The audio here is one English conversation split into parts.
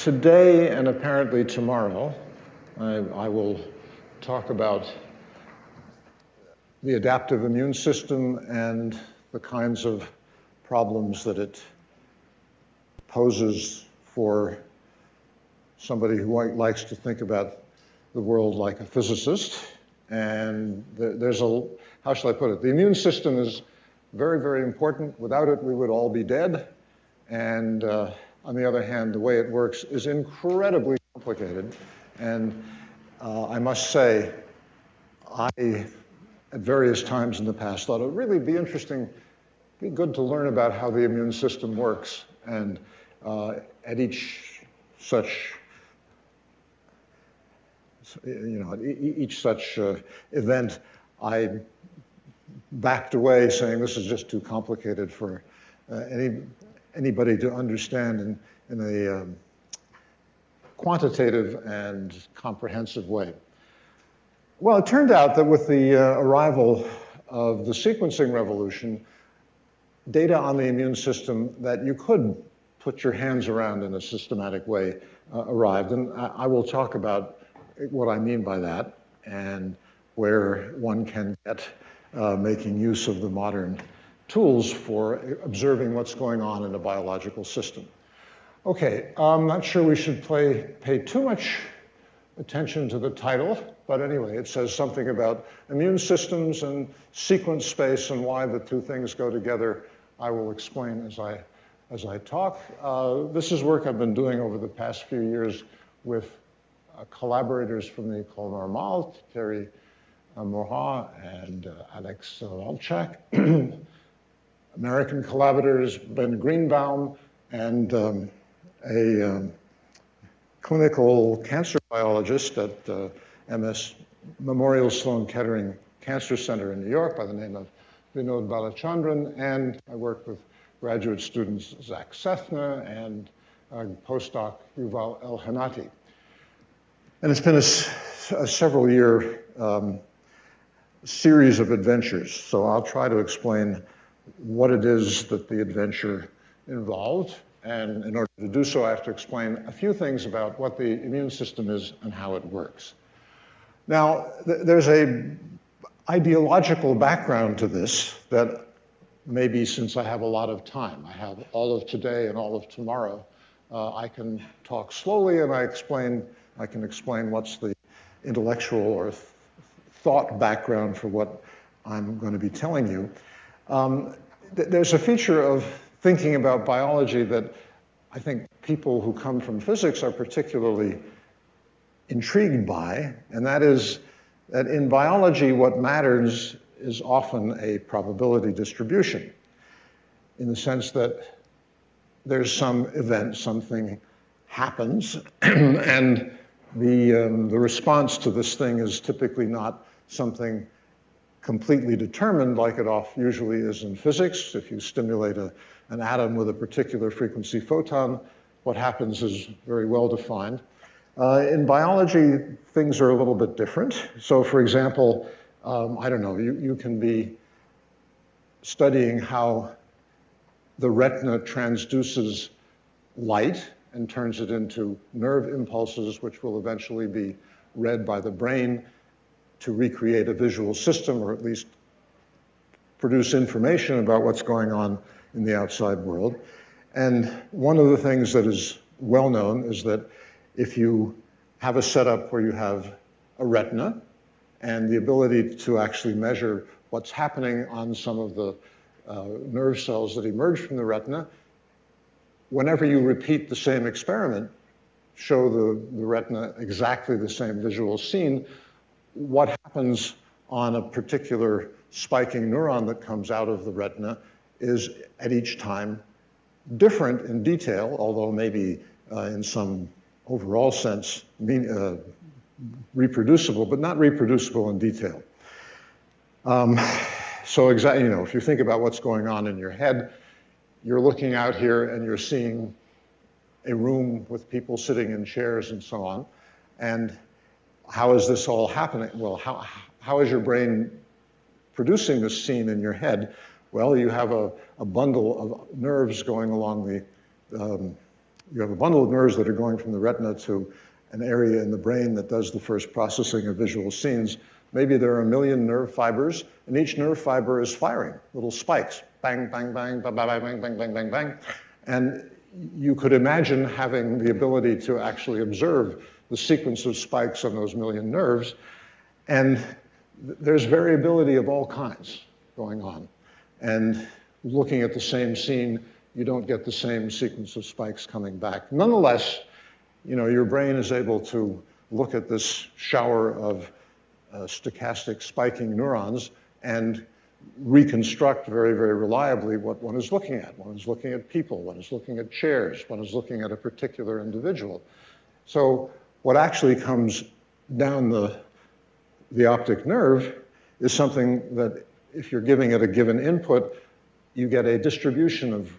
Today and apparently tomorrow, I will talk about the adaptive immune system and the kinds of problems that it poses for somebody who likes to think about the world like a physicist. And there's how shall I put it? The immune system is very, very important. Without it, we would all be dead. And on the other hand, the way it works is incredibly complicated. And I must say, I, at various times in the past, thought it would really be interesting, be good to learn about how the immune system works. And at each such event, I backed away saying this is just too complicated for anybody to understand in a quantitative and comprehensive way. Well, it turned out that with the arrival of the sequencing revolution, data on the immune system that you could put your hands around in a systematic way arrived. And I will talk about what I mean by that and where one can get making use of the modern tools for observing what's going on in a biological system. Okay, I'm not sure we should pay too much attention to the title, but anyway, it says something about immune systems and sequence space and why the two things go together. I will explain as I talk. This is work I've been doing over the past few years with collaborators from the École Normale, Thierry Morat and Alex Walczak, American collaborators, Ben Greenbaum, and a clinical cancer biologist at MS Memorial Sloan Kettering Cancer Center in New York by the name of Vinod Balachandran, and I work with graduate students Zach Sethna and postdoc Yuval El-Hanati. And it's been a several-year series of adventures, so I'll try to explain what it is that the adventure involved, and in order to do so, I have to explain a few things about what the immune system is and how it works. Now, there's an ideological background to this that maybe since I have a lot of time, I have all of today and all of tomorrow, I can talk slowly and I can explain what's the intellectual or thought background for what I'm going to be telling you. There's a feature of thinking about biology that I think people who come from physics are particularly intrigued by, and that is that in biology what matters is often a probability distribution, in the sense that there's some event, something happens, and the response to this thing is typically not something completely determined like it usually is in physics. If you stimulate an atom with a particular frequency photon, what happens is very well defined. In biology, things are a little bit different. So for example, I don't know, you can be studying how the retina transduces light and turns it into nerve impulses, which will eventually be read by the brain to recreate a visual system, or at least produce information about what's going on in the outside world. And one of the things that is well known is that if you have a setup where you have a retina and the ability to actually measure what's happening on some of the nerve cells that emerge from the retina, whenever you repeat the same experiment, show the retina exactly the same visual scene, what happens on a particular spiking neuron that comes out of the retina is at each time different in detail, although maybe in some overall sense reproducible, but not reproducible in detail. So exactly, if you think about what's going on in your head, you're looking out here and you're seeing a room with people sitting in chairs and so on. And how is this all happening? Well, how is your brain producing this scene in your head? Well, you have a bundle of nerves going along you have a bundle of nerves that are going from the retina to an area in the brain that does the first processing of visual scenes. Maybe there are 1 million nerve fibers, and each nerve fiber is firing little spikes. Bang, bang, bang, bang, bang, bang, bang, bang, bang, bang. And you could imagine having the ability to actually observe the sequence of spikes on those 1 million nerves. And there's variability of all kinds going on. And looking at the same scene, you don't get the same sequence of spikes coming back. Nonetheless, your brain is able to look at this shower of stochastic spiking neurons and reconstruct very, very reliably what one is looking at. One is looking at people, one is looking at chairs, one is looking at a particular individual. So what actually comes down the optic nerve is something that if you're giving it a given input, you get a distribution of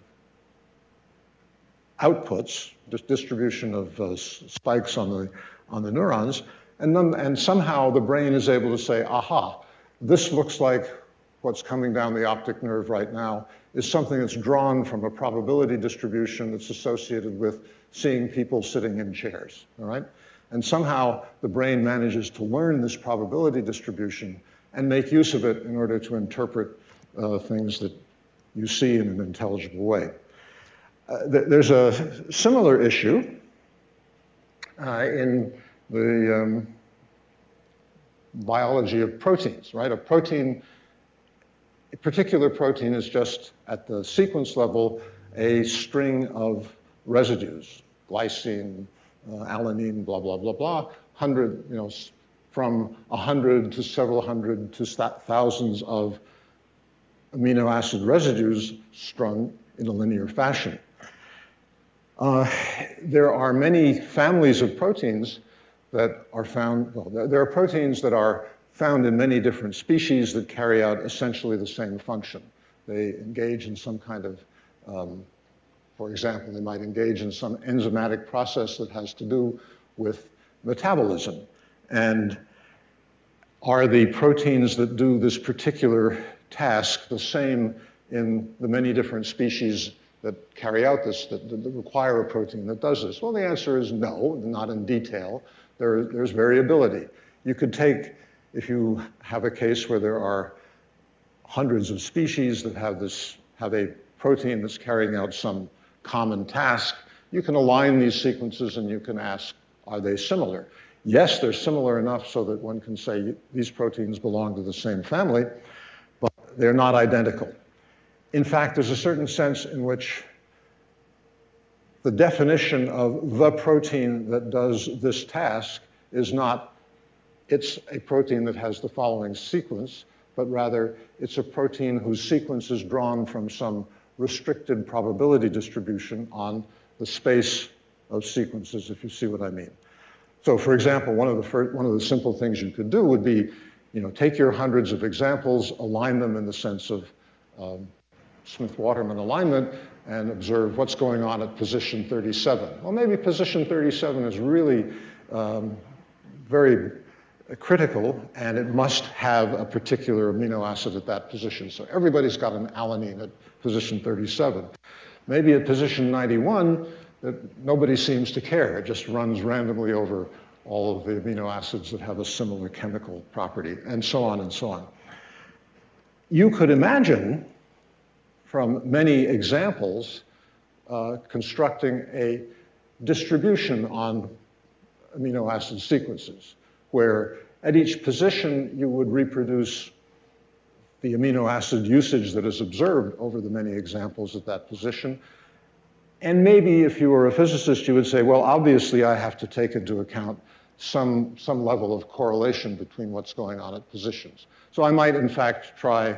outputs, just distribution of spikes on the neurons, and somehow the brain is able to say, aha, this looks like what's coming down the optic nerve right now is something that's drawn from a probability distribution that's associated with seeing people sitting in chairs, all right? And somehow the brain manages to learn this probability distribution and make use of it in order to interpret things that you see in an intelligible way. There's a similar issue in the biology of proteins, right? A particular protein is just at the sequence level a string of residues, glycine, alanine, blah, blah, blah, blah, from 100 to several hundred to thousands of amino acid residues strung in a linear fashion. There are many families of proteins that are found, well, there are proteins that are found in many different species that carry out essentially the same function. They engage in some kind of, for example, they might engage in some enzymatic process that has to do with metabolism. And are the proteins that do this particular task the same in the many different species that carry out this, that require a protein that does this? Well, the answer is no, not in detail. There's variability. You could take, if you have a case where there are hundreds of species that have a protein that's carrying out some common task, you can align these sequences and you can ask, are they similar? Yes, they're similar enough so that one can say these proteins belong to the same family, but they're not identical. In fact, there's a certain sense in which the definition of the protein that does this task is not, it's a protein that has the following sequence, but rather it's a protein whose sequence is drawn from some restricted probability distribution on the space of sequences, if you see what I mean. So for example, one of the simple things you could do would be, take your hundreds of examples, align them in the sense of Smith-Waterman alignment, and observe what's going on at position 37. Well, maybe position 37 is really very critical, and it must have a particular amino acid at that position. So everybody's got an alanine at position 37. Maybe at position 91, nobody seems to care. It just runs randomly over all of the amino acids that have a similar chemical property, and so on and so on. You could imagine, from many examples, constructing a distribution on amino acid sequences, where at each position you would reproduce the amino acid usage that is observed over the many examples at that position. And maybe if you were a physicist, you would say, well, obviously I have to take into account some level of correlation between what's going on at positions. So I might, in fact, try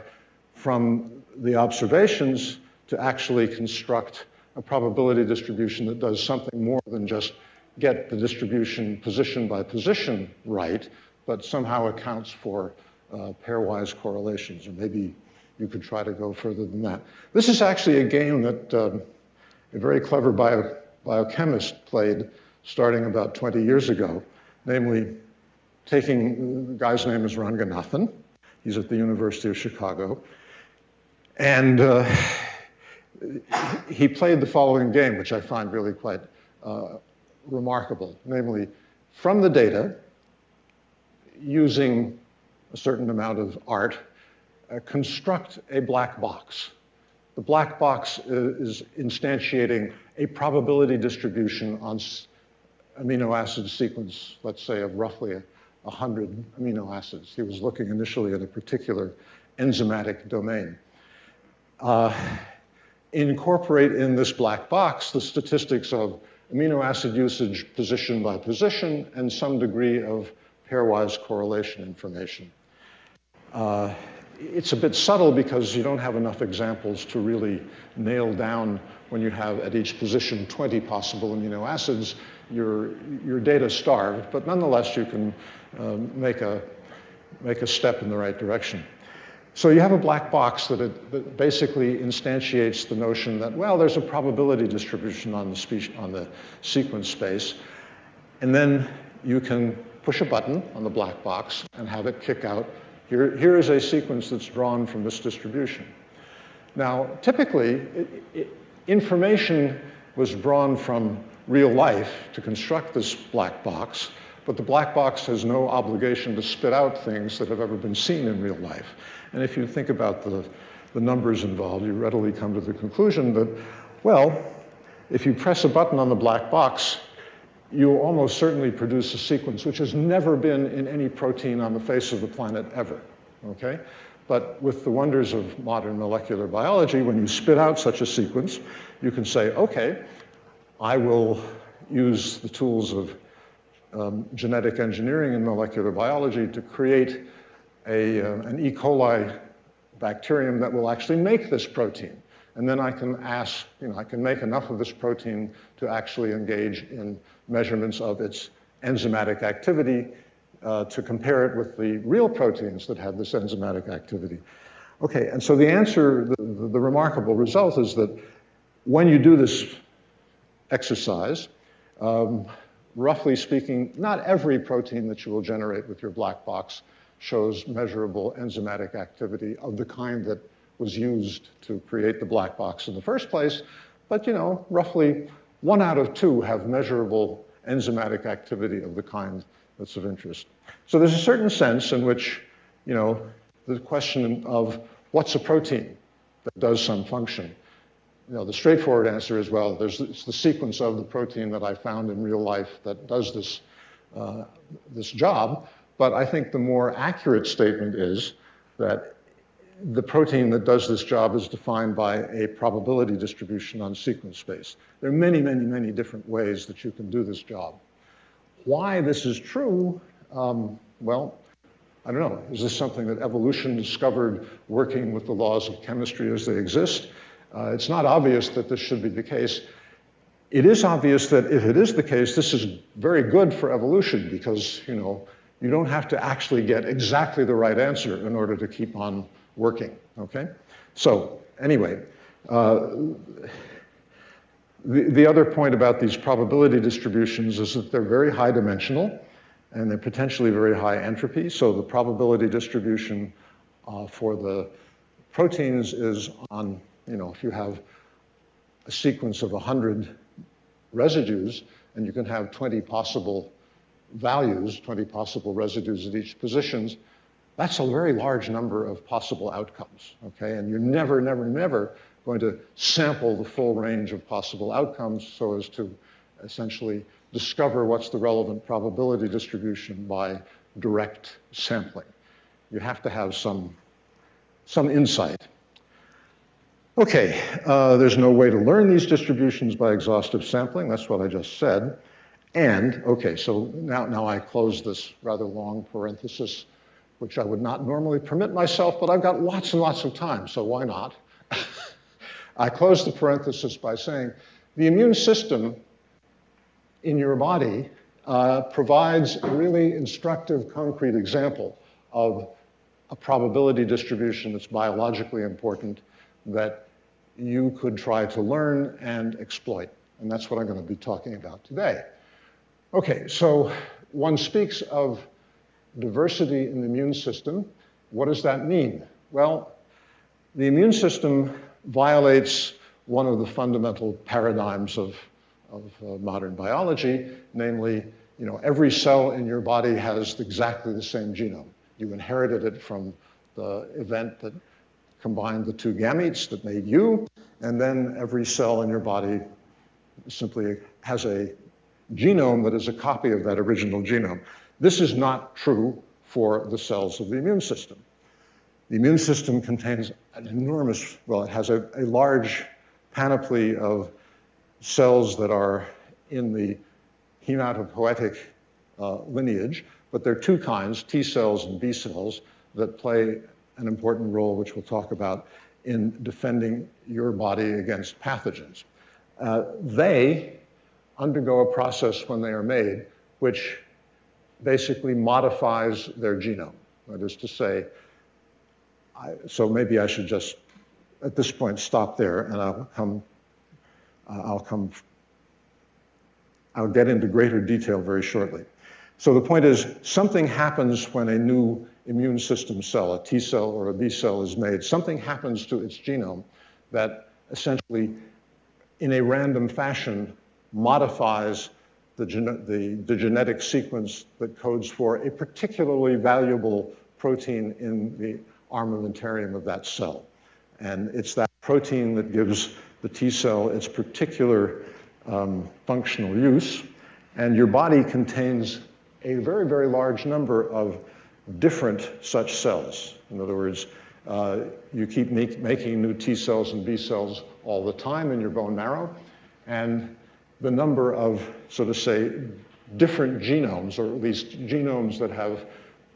from the observations to actually construct a probability distribution that does something more than just get the distribution position by position right, but somehow accounts for pairwise correlations. Or maybe you could try to go further than that. This is actually a game that a very clever biochemist played starting about 20 years ago, namely the guy's name is Ranganathan. He's at the University of Chicago. And he played the following game, which I find really quite remarkable. Namely, from the data, using a certain amount of art, construct a black box. The black box is instantiating a probability distribution on amino acid sequence, let's say, of roughly 100 amino acids. He was looking initially at a particular enzymatic domain. Incorporate in this black box the statistics of amino acid usage position by position and some degree of pairwise correlation information. It's a bit subtle because you don't have enough examples to really nail down when you have at each position 20 possible amino acids. Your data starved, but nonetheless you can make a step in the right direction. So you have a black box that basically instantiates the notion that, well, there's a probability distribution on the sequence space, and then you can push a button on the black box and have it kick out, here is a sequence that's drawn from this distribution. Now, typically, information was drawn from real life to construct this black box, but the black box has no obligation to spit out things that have ever been seen in real life. And if you think about the numbers involved, you readily come to the conclusion that, well, if you press a button on the black box, you will almost certainly produce a sequence which has never been in any protein on the face of the planet ever, okay? But with the wonders of modern molecular biology, when you spit out such a sequence, you can say, okay, I will use the tools of genetic engineering and molecular biology to create an E. coli bacterium that will actually make this protein. And then I can I can make enough of this protein to actually engage in measurements of its enzymatic activity to compare it with the real proteins that have this enzymatic activity. Okay, and so the answer, the remarkable result is that when you do this exercise, roughly speaking, not every protein that you will generate with your black box shows measurable enzymatic activity of the kind that was used to create the black box in the first place, but roughly 1 out of 2 have measurable enzymatic activity of the kind that's of interest. So there's a certain sense in which, the question of what's a protein that does some function, the straightforward answer is, well, it's the sequence of the protein that I found in real life that does this job. But I think the more accurate statement is that the protein that does this job is defined by a probability distribution on sequence space. There are many, many, many different ways that you can do this job. Why this is true, well, I don't know. Is this something that evolution discovered working with the laws of chemistry as they exist? It's not obvious that this should be the case. It is obvious that if it is the case, this is very good for evolution because, you don't have to actually get exactly the right answer in order to keep on working, okay? So anyway, the other point about these probability distributions is that they're very high dimensional and they're potentially very high entropy. So the probability distribution for the proteins is on, if you have a sequence of 100 residues and you can have 20 possible values, 20 possible residues at each positions, that's a very large number of possible outcomes, okay? And you're never, never, never going to sample the full range of possible outcomes so as to essentially discover what's the relevant probability distribution by direct sampling. You have to have some insight. Okay, there's no way to learn these distributions by exhaustive sampling. That's what I just said. And, okay, so now I close this rather long parenthesis, which I would not normally permit myself, but I've got lots and lots of time, so why not? I close the parenthesis by saying the immune system in your body provides a really instructive, concrete example of a probability distribution that's biologically important that you could try to learn and exploit. And that's what I'm going to be talking about today. Okay, so one speaks of diversity in the immune system. What does that mean? Well, the immune system violates one of the fundamental paradigms of modern biology, namely, every cell in your body has exactly the same genome. You inherited it from the event that combined the two gametes that made you, and then every cell in your body simply has a genome that is a copy of that original genome. This is not true for the cells of the immune system. The immune system contains an enormous, well, it has a large panoply of cells that are in the hematopoietic lineage, but there are two kinds, T cells and B cells, that play an important role, which we'll talk about, in defending your body against pathogens. They undergo a process when they are made, which basically modifies their genome. That is to say, so maybe I should just, at this point, stop there, and I'll get into greater detail very shortly. So the point is, something happens when a new immune system cell, a T cell or a B cell, is made. Something happens to its genome that essentially, in a random fashion, modifies the genetic sequence that codes for a particularly valuable protein in the armamentarium of that cell. And it's that protein that gives the T cell its particular functional use. And your body contains a very, very large number of different such cells. In other words, you keep making new T cells and B cells all the time in your bone marrow, and the number of, so to say, different genomes, or at least genomes that have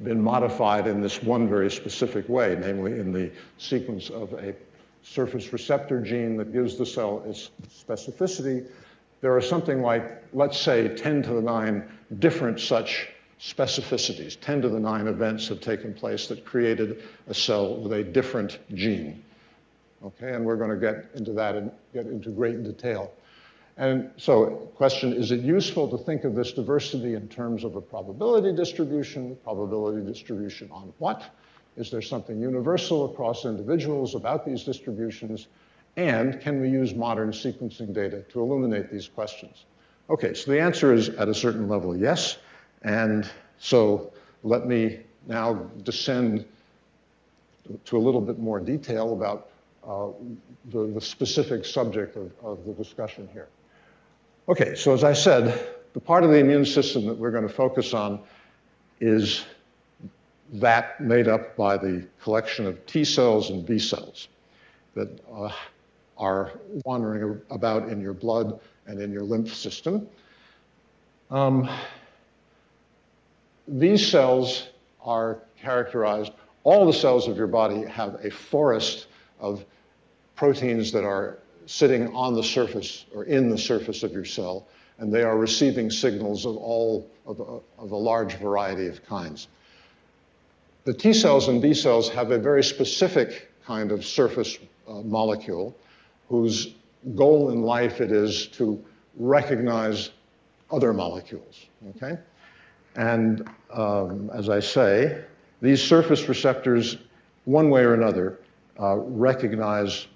been modified in this one very specific way, namely in the sequence of a surface receptor gene that gives the cell its specificity. There are something like, let's say, 10 to the 9 different such specificities. 10 to the 9 events have taken place that created a cell with a different gene. Okay, and we're going to get into that and get into great detail. And so, question, is it useful to think of this diversity in terms of a probability distribution? Probability distribution on what? Is there something universal across individuals about these distributions? And can we use modern sequencing data to illuminate these questions? Okay, so the answer is, at a certain level, yes. And so let me now descend to a little bit more detail about the specific subject of the discussion here. Okay, so as I said, the part of the immune system that we're going to focus on is that made up by the collection of T cells and B cells that are wandering about in your blood and in your lymph system. These cells are characterized, all the cells of your body have a forest of proteins that are sitting on the surface or in the surface of your cell, and they are receiving signals of a large variety of kinds. The T cells and B cells have a very specific kind of surface molecule whose goal in life it is to recognize other molecules, okay? And as I say, these surface receptors, one way or another, recognize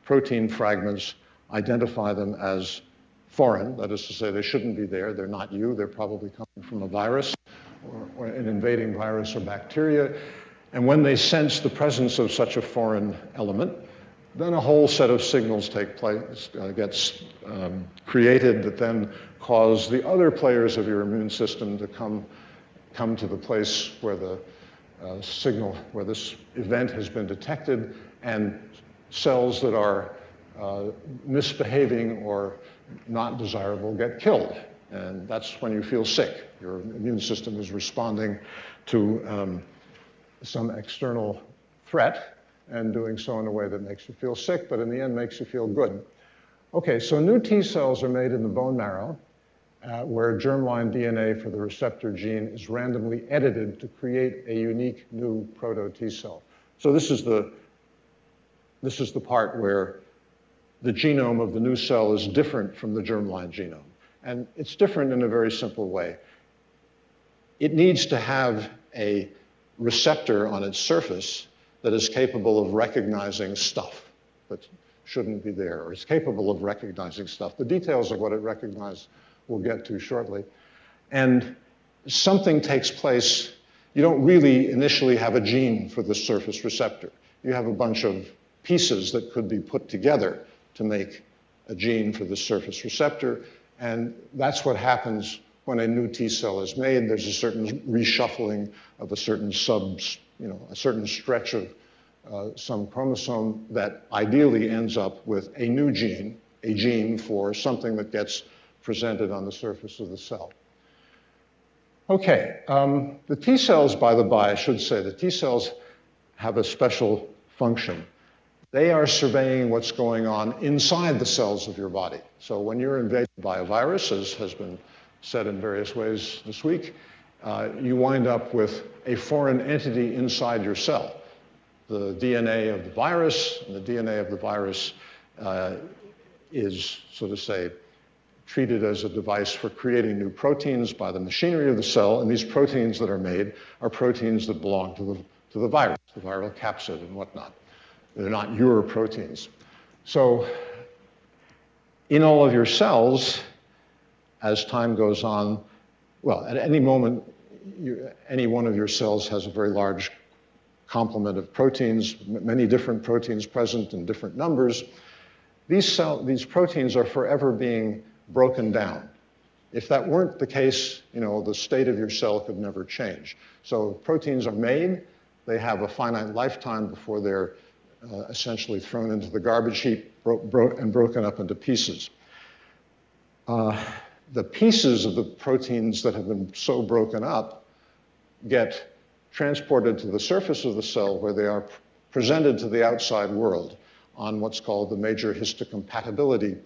protein fragments, identify them as foreign, that is to say they shouldn't be there, they're not you, they're probably coming from a virus or an invading virus or bacteria. And when they sense the presence of such a foreign element, then a whole set of signals take place, gets created that then cause the other players of your immune system to come to the place where the signal, where this event has been detected, and cells that are misbehaving or not desirable get killed. And that's when you feel sick. Your immune system is responding to some external threat and doing so in a way that makes you feel sick, but in the end makes you feel good. Okay, so new T cells are made in the bone marrow where germline DNA for the receptor gene is randomly edited to create a unique new proto-T cell. So this is the part where the genome of the new cell is different from the germline genome. And it's different in a very simple way. It needs to have a receptor on its surface that is capable of recognizing stuff. But shouldn't be there, or it's capable of recognizing stuff. The details of what it recognizes we'll get to shortly. And something takes place. You don't really initially have a gene for the surface receptor. You have a bunch of pieces that could be put together to make a gene for the surface receptor, and that's what happens when a new T cell is made. There's a certain reshuffling of a certain a certain stretch of some chromosome that ideally ends up with a new gene, a gene for something that gets presented on the surface of the cell. Okay, the T cells, by the by, I should say, the T cells have a special function. They are surveying what's going on inside the cells of your body. So when you're invaded by a virus, as has been said in various ways this week, you wind up with a foreign entity inside your cell. The DNA of the virus, and the DNA of the virus is, so to say, treated as a device for creating new proteins by the machinery of the cell, and these proteins that are made are proteins that belong to the virus, the viral capsid and whatnot. They're not your proteins. So in all of your cells, as time goes on, well, at any moment, any one of your cells has a very large complement of proteins, many different proteins present in different numbers. These proteins are forever being broken down. If that weren't the case, the state of your cell could never change. So proteins are made, they have a finite lifetime before they're essentially thrown into the garbage heap and broken up into pieces. The pieces of the proteins that have been so broken up get transported to the surface of the cell where they are presented to the outside world on what's called the major histocompatibility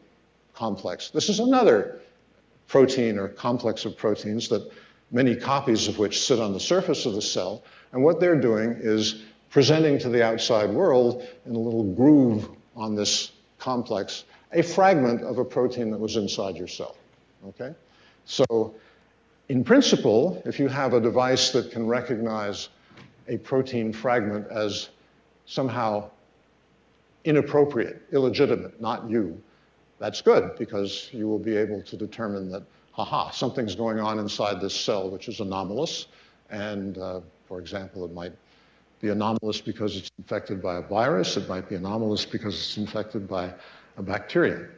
complex. This is another protein or complex of proteins that many copies of which sit on the surface of the cell, and what they're doing is presenting to the outside world in a little groove on this complex a fragment of a protein that was inside your cell, okay? So in principle, if you have a device that can recognize a protein fragment as somehow inappropriate, illegitimate, not you, that's good, because you will be able to determine that, something's going on inside this cell which is anomalous, and for example, it might be anomalous because it's infected by a virus, it might be anomalous because it's infected by a bacterium.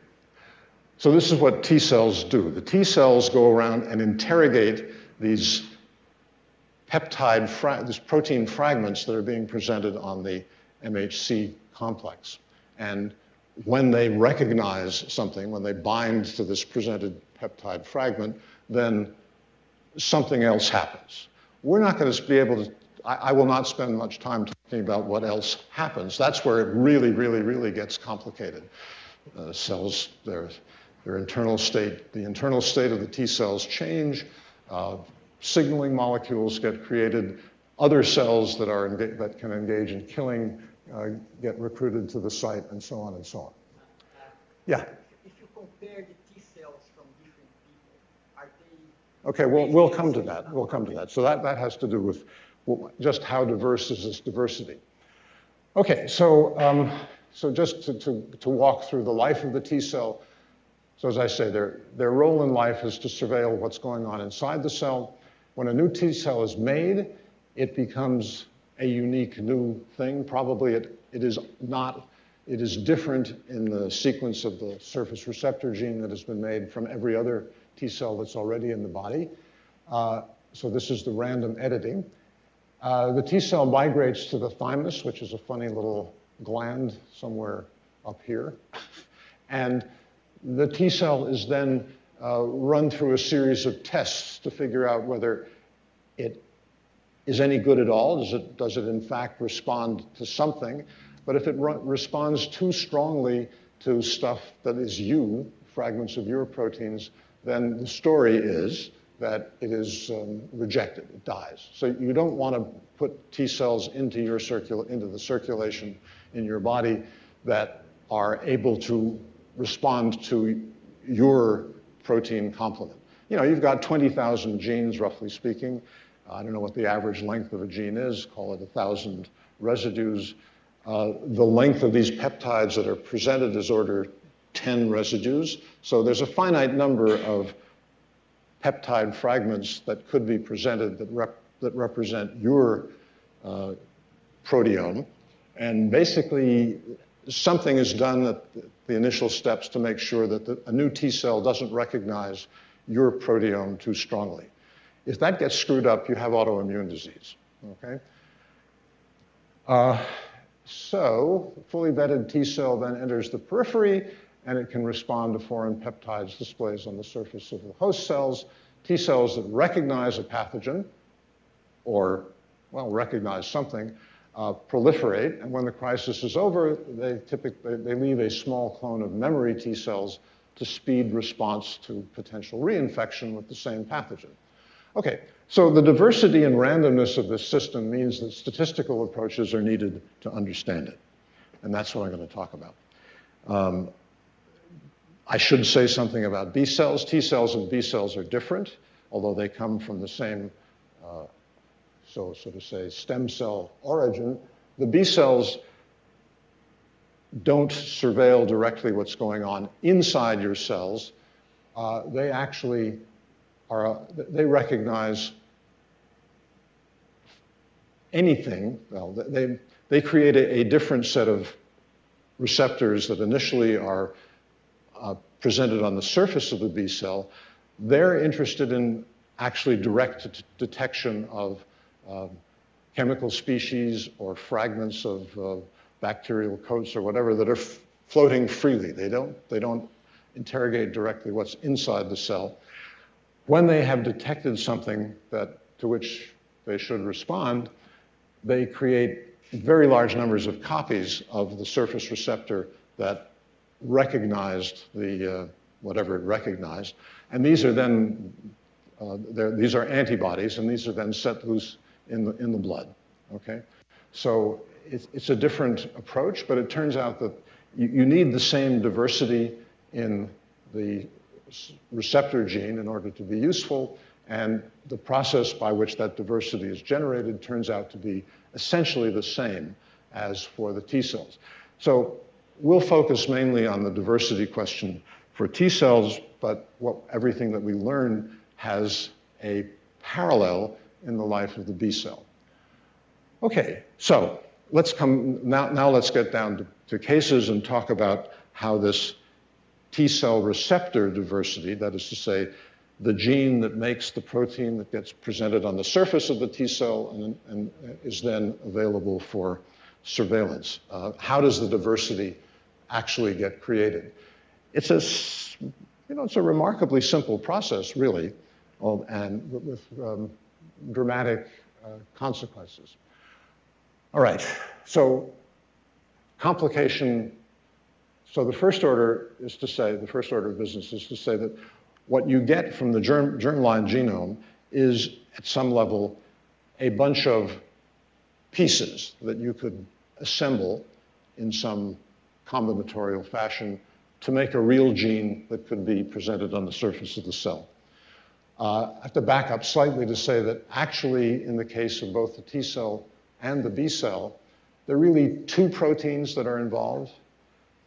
So this is what T cells do. The T cells go around and interrogate these these protein fragments that are being presented on the MHC complex. And when they recognize something, when they bind to this presented peptide fragment, then something else happens. We're not going to be able to, I will not spend much time talking about what else happens. That's where it really, really, really gets complicated. Cells, their internal state, the internal state of the T cells change, signaling molecules get created, other cells that can engage in killing get recruited to the site, and so on and so on. Yeah? If you compare the T cells from different people, are they... Okay, well, we'll come to that. We'll come to that. So that has to do with just how diverse is this diversity. Okay, so just to walk through the life of the T cell. So as I say, their role in life is to surveil what's going on inside the cell. When a new T cell is made, it becomes a unique new thing. Probably it is different in the sequence of the surface receptor gene that has been made from every other T cell that's already in the body. So this is the random editing. The T cell migrates to the thymus, which is a funny little gland somewhere up here. And the T cell is then run through a series of tests to figure out whether it is any good at all. Does it in fact respond to something? But if it responds too strongly to stuff that is you, fragments of your proteins, then the story is that it is rejected, it dies. So you don't want to put T cells into the circulation in your body that are able to respond to your protein complement. You've got 20,000 genes, roughly speaking. I don't know what the average length of a gene is, call it 1,000 residues. The length of these peptides that are presented is order 10 residues. So there's a finite number of peptide fragments that could be presented that represent your proteome. And basically, something is done at the initial steps to make sure that a new T cell doesn't recognize your proteome too strongly. If that gets screwed up, you have autoimmune disease, okay? So, fully vetted T cell then enters the periphery, and it can respond to foreign peptides displays on the surface of the host cells. T cells that recognize a pathogen, or, well, recognize something, proliferate, and when the crisis is over, they leave a small clone of memory T cells to speed response to potential reinfection with the same pathogen. Okay, so the diversity and randomness of this system means that statistical approaches are needed to understand it, and that's what I'm going to talk about. I should say something about B cells. T cells and B cells are different, although they come from the same so to say, stem cell origin. The B cells don't surveil directly what's going on inside your cells. They actually they recognize anything. Well, they create a different set of receptors that initially are presented on the surface of the B cell. They're interested in actually direct detection of chemical species or fragments of bacterial coats or whatever that are floating freely. They don't interrogate directly what's inside the cell. When they have detected something to which they should respond, they create very large numbers of copies of the surface receptor that recognized whatever it recognized, and these are then these are antibodies, and these are then set loose in the blood. Okay, so it's a different approach, but it turns out that you need the same diversity in the receptor gene in order to be useful, and the process by which that diversity is generated turns out to be essentially the same as for the T cells. So we'll focus mainly on the diversity question for T cells, but everything that we learn has a parallel in the life of the B cell. Okay, so let's get down to cases and talk about how this T cell receptor diversity, that is to say, the gene that makes the protein that gets presented on the surface of the T cell and is then available for surveillance. How does the diversity actually get created? It's a remarkably simple process, really, and with dramatic consequences. All right, so complication. So the first order of business is to say that what you get from the germline genome is, at some level, a bunch of pieces that you could assemble in some combinatorial fashion to make a real gene that could be presented on the surface of the cell. I have to back up slightly to say that actually, in the case of both the T cell and the B cell, there are really two proteins that are involved.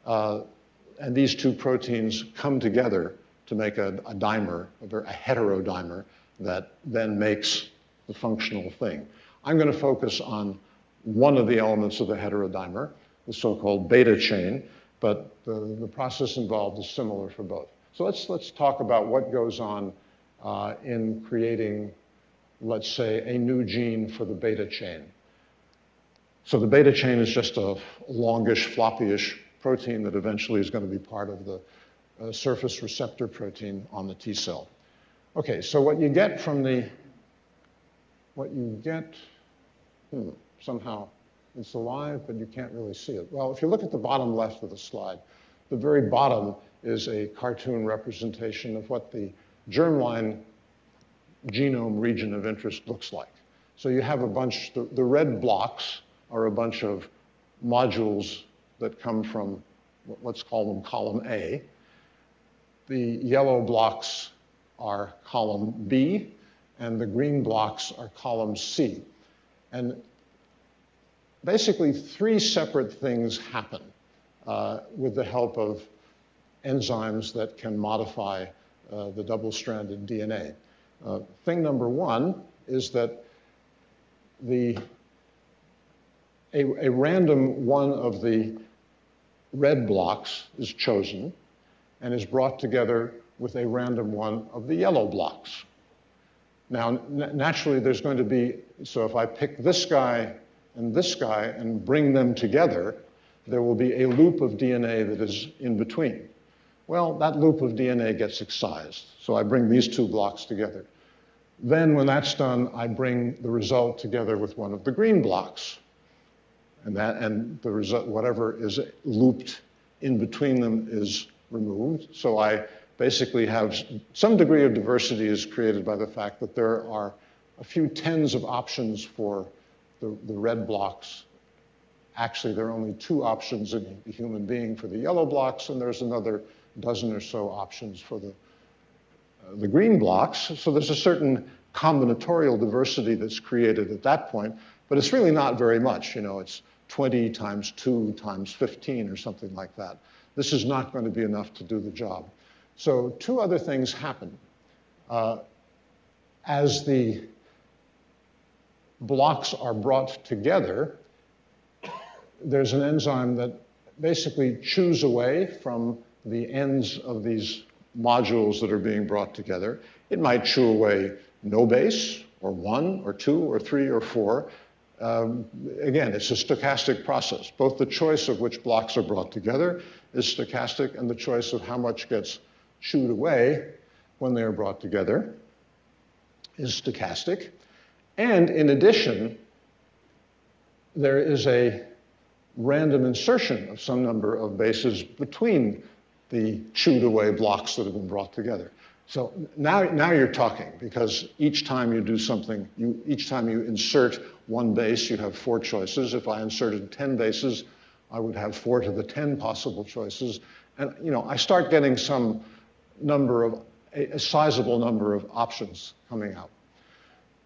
And these two proteins come together to make a dimer, a heterodimer, that then makes the functional thing. I'm going to focus on one of the elements of the heterodimer, the so-called beta chain, but the process involved is similar for both. So let's talk about what goes on in creating, let's say, a new gene for the beta chain. So the beta chain is just a longish, floppy-ish protein that eventually is going to be part of the surface receptor protein on the T cell. Okay, so what you get from somehow it's alive, but you can't really see it. Well, if you look at the bottom left of the slide, the very bottom is a cartoon representation of what the germline genome region of interest looks like. So you have a bunch, the red blocks are a bunch of modules that come from, let's call them column A. The yellow blocks are column B, and the green blocks are column C. And basically 3 separate things happen with the help of enzymes that can modify the double-stranded DNA. Thing number 1 is that a random one of the red blocks is chosen and is brought together with a random one of the yellow blocks. Now, naturally, there's going to be, so if I pick this guy and bring them together, there will be a loop of DNA that is in between. Well, that loop of DNA gets excised. So I bring these 2 blocks together. Then when that's done, I bring the result together with one of the green blocks. And the result, whatever is looped in between them is removed. So I basically have some degree of diversity is created by the fact that there are a few tens of options for the red blocks. Actually, there are only 2 options in a human being for the yellow blocks, and there's another dozen or so options for the green blocks. So there's a certain combinatorial diversity that's created at that point, but it's really not very much. You know, it's 20 times 2 times 15 or something like that. This is not going to be enough to do the job. So 2 other things happen. As the blocks are brought together, there's an enzyme that basically chews away from the ends of these modules that are being brought together. It might chew away no base, or 1, or 2, or 3, or 4. Again, it's a stochastic process. Both the choice of which blocks are brought together is stochastic, and the choice of how much gets chewed away when they are brought together is stochastic. And in addition, there is a random insertion of some number of bases between the chewed away blocks that have been brought together. So now you're talking, because each time you do something, each time you insert 1 base, you have 4 choices. If I inserted 10 bases, I would have 4 to the 10 possible choices. And you know, I start getting some number of, a sizable number of options coming out.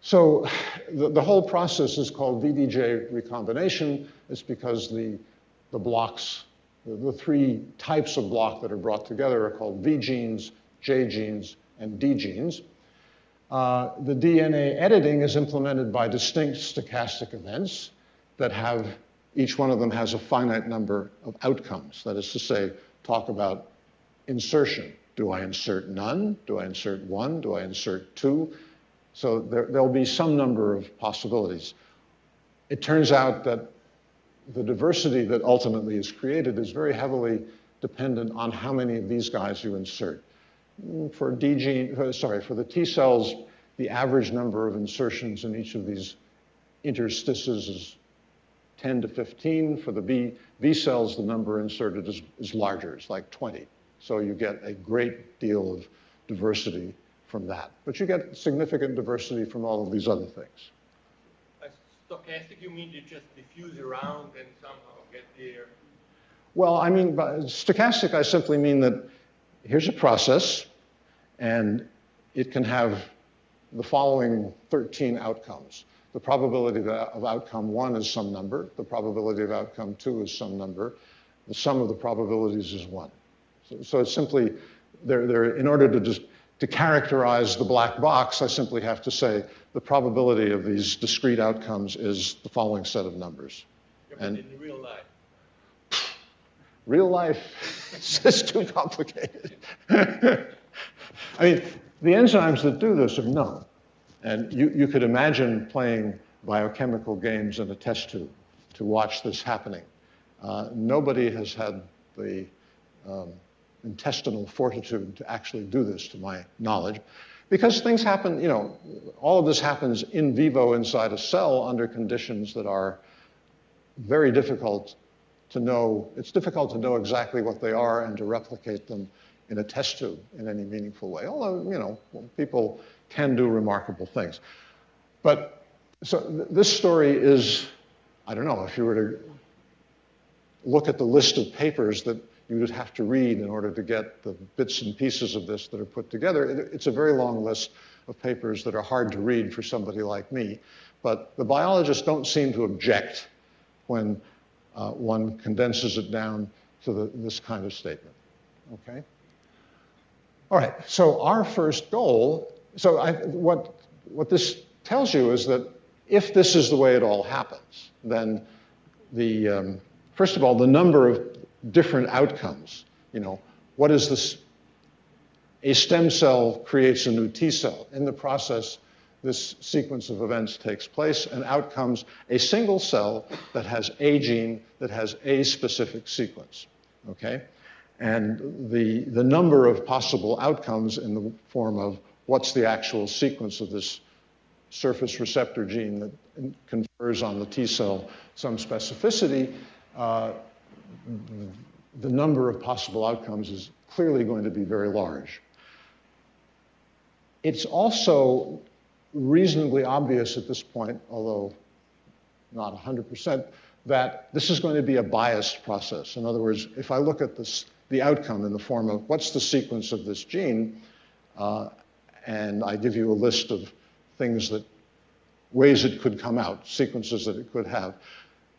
So the whole process is called Vdj recombination. It's because the blocks, the 3 types of block that are brought together are called V genes, J genes, and D genes. The DNA editing is implemented by distinct stochastic events that have, each one of them has a finite number of outcomes. That is to say, talk about insertion. Do I insert none? Do I insert 1? Do I insert 2? So there'll be some number of possibilities. It turns out that the diversity that ultimately is created is very heavily dependent on how many of these guys you insert. For the T cells, the average number of insertions in each of these interstices is 10 to 15. For the B cells, the number inserted is larger. It's like 20. So you get a great deal of diversity from that. But you get significant diversity from all of these other things. By stochastic, you mean you just diffuse around and somehow get there? Well, I mean, by stochastic, I simply mean that here's a process, and it can have the following 13 outcomes. The probability of outcome 1 is some number. The probability of outcome 2 is some number. The sum of the probabilities is 1. So it's simply, in order to characterize the black box, I simply have to say the probability of these discrete outcomes is the following set of numbers. Yeah, but in real life? Real life is too complicated. I mean, the enzymes that do this are known. And you could imagine playing biochemical games in a test tube to watch this happening. Nobody has had the intestinal fortitude to actually do this, to my knowledge, because things happen, you know, all of this happens in vivo inside a cell under conditions that are very difficult to know. It's difficult to know exactly what they are and to replicate them in a test tube in any meaningful way, although, you know, people can do remarkable things. But so this story is, I don't know, if you were to look at the list of papers that you would have to read in order to get the bits and pieces of this that are put together. It's a very long list of papers that are hard to read for somebody like me. But the biologists don't seem to object when one condenses it down to this kind of statement, okay? All right, so our first goal, what this tells you is that if this is the way it all happens, then first of all, the number of different outcomes, what is this? A stem cell creates a new T cell. In the process, this sequence of events takes place, and out comes a single cell that has a gene that has a specific sequence, okay? And the number of possible outcomes in the form of what's the actual sequence of this surface receptor gene that confers on the T cell some specificity, the number of possible outcomes is clearly going to be very large. It's also reasonably obvious at this point, although not 100%, that this is going to be a biased process. In other words, if I look at the outcome in the form of what's the sequence of this gene, and I give you a list of ways it could come out, sequences that it could have,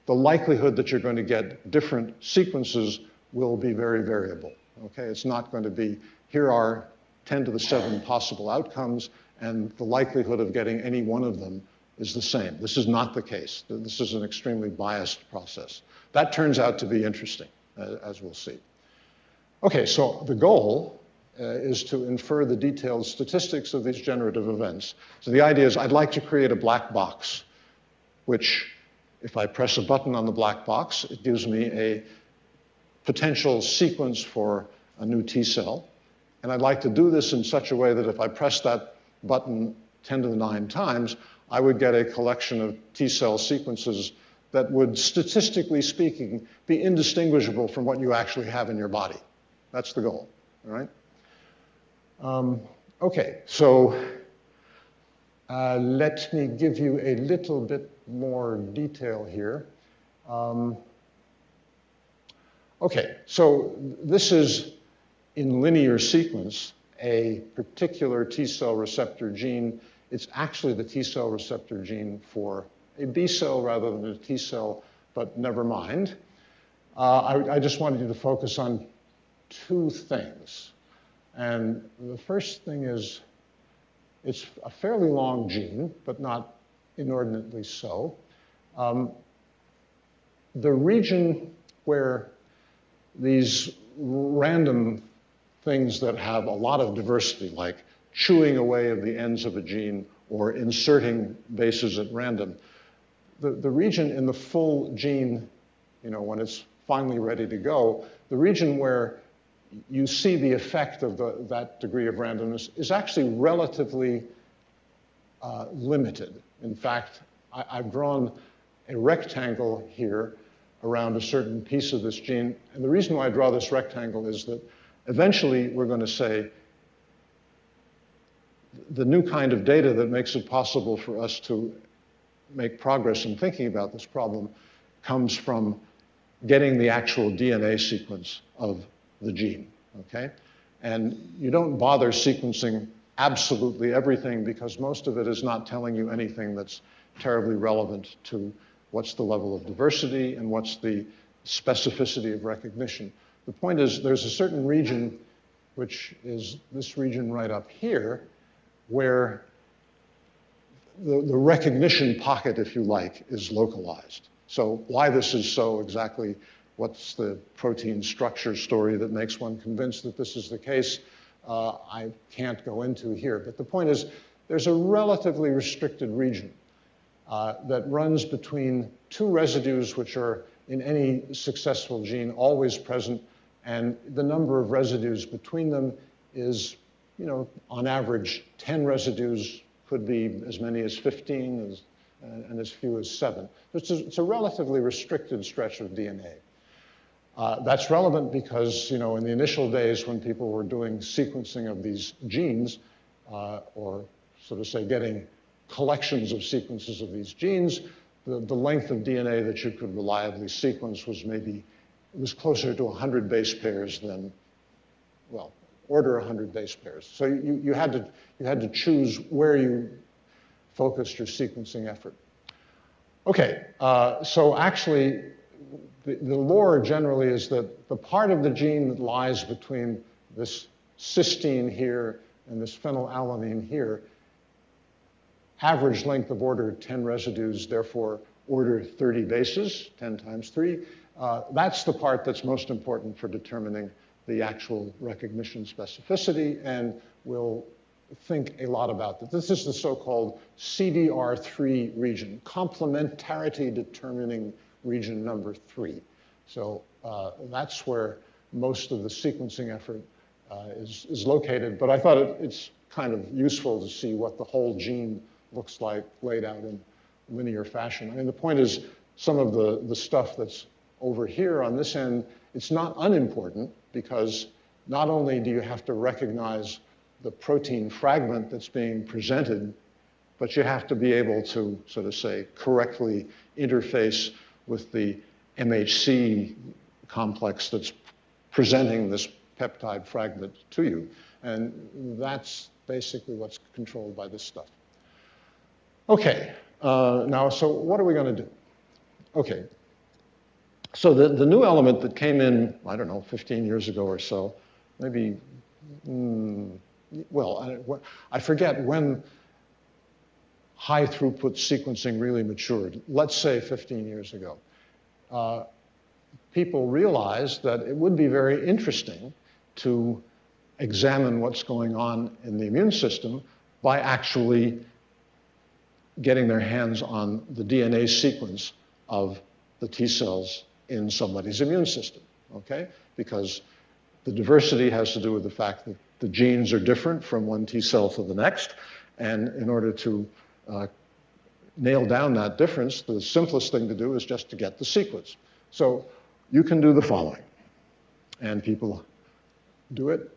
the likelihood that you're going to get different sequences will be very variable, okay? It's not going to be, here are 10 to the 7 possible outcomes, and the likelihood of getting any one of them is the same. This is not the case. This is an extremely biased process. That turns out to be interesting, as we'll see. Okay, so the goal is to infer the detailed statistics of these generative events. So the idea is I'd like to create a black box, which if I press a button on the black box, it gives me a potential sequence for a new T cell. And I'd like to do this in such a way that if I press that button 10 to the 9 times, I would get a collection of T cell sequences that would, statistically speaking, be indistinguishable from what you actually have in your body. That's the goal, all right? Okay, so let me give you a little bit more detail here. Okay, so this is, in linear sequence, a particular T cell receptor gene. It's actually the T cell receptor gene for a B cell rather than a T cell, but never mind. I just wanted you to focus on 2 things. And the first thing is, it's a fairly long gene, but not inordinately so. The region where these random things that have a lot of diversity, like chewing away at the ends of a gene or inserting bases at random, the region in the full gene, when it's finally ready to go, the region where you see the effect of that degree of randomness is actually relatively limited. In fact, I've drawn a rectangle here around a certain piece of this gene. And the reason why I draw this rectangle is that eventually we're going to say the new kind of data that makes it possible for us to make progress in thinking about this problem comes from getting the actual DNA sequence of the gene, okay? And you don't bother sequencing absolutely everything because most of it is not telling you anything that's terribly relevant to what's the level of diversity and what's the specificity of recognition. The point is there's a certain region, which is this region right up here, where the recognition pocket, if you like, is localized. So why this is so exactly, what's the protein structure story that makes one convinced that this is the case, I can't go into here. But the point is there's a relatively restricted region that runs between 2 residues which are in any successful gene always present, and the number of residues between them is, on average 10 residues, could be as many as 15 and as few as 7. It's a relatively restricted stretch of DNA. That's relevant because, in the initial days when people were doing sequencing of these genes, or sort of say getting collections of sequences of these genes, the length of DNA that you could reliably sequence was closer to 100 base pairs than, well, order 100 base pairs. So you had to choose where you focused your sequencing effort. Okay, so actually, the lore generally is that the part of the gene that lies between this cysteine here and this phenylalanine here, average length of order 10 residues, therefore order 30 bases, 10 times 3. That's the part that's most important for determining the actual recognition specificity, and we'll think a lot about that. This is the so-called CDR3 region, complementarity determining region number 3. So that's where most of the sequencing effort is located, but I thought it's kind of useful to see what the whole gene looks like laid out in linear fashion. I mean, the point is, some of the stuff that's over here on this end, it's not unimportant, because not only do you have to recognize the protein fragment that's being presented, but you have to be able to, so to say, correctly interface with the MHC complex that's presenting this peptide fragment to you. And that's basically what's controlled by this stuff. Okay, now, so what are we going to do? Okay, so the new element that came in, I don't know, 15 years ago or so, maybe, well, I forget when high throughput sequencing really matured, let's say 15 years ago. People realized that it would be very interesting to examine what's going on in the immune system by actually getting their hands on the DNA sequence of the T cells in somebody's immune system, okay? Because the diversity has to do with the fact that the genes are different from one T cell to the next, and in order to nail down that difference, the simplest thing to do is just to get the sequence. So you can do the following, and people do it.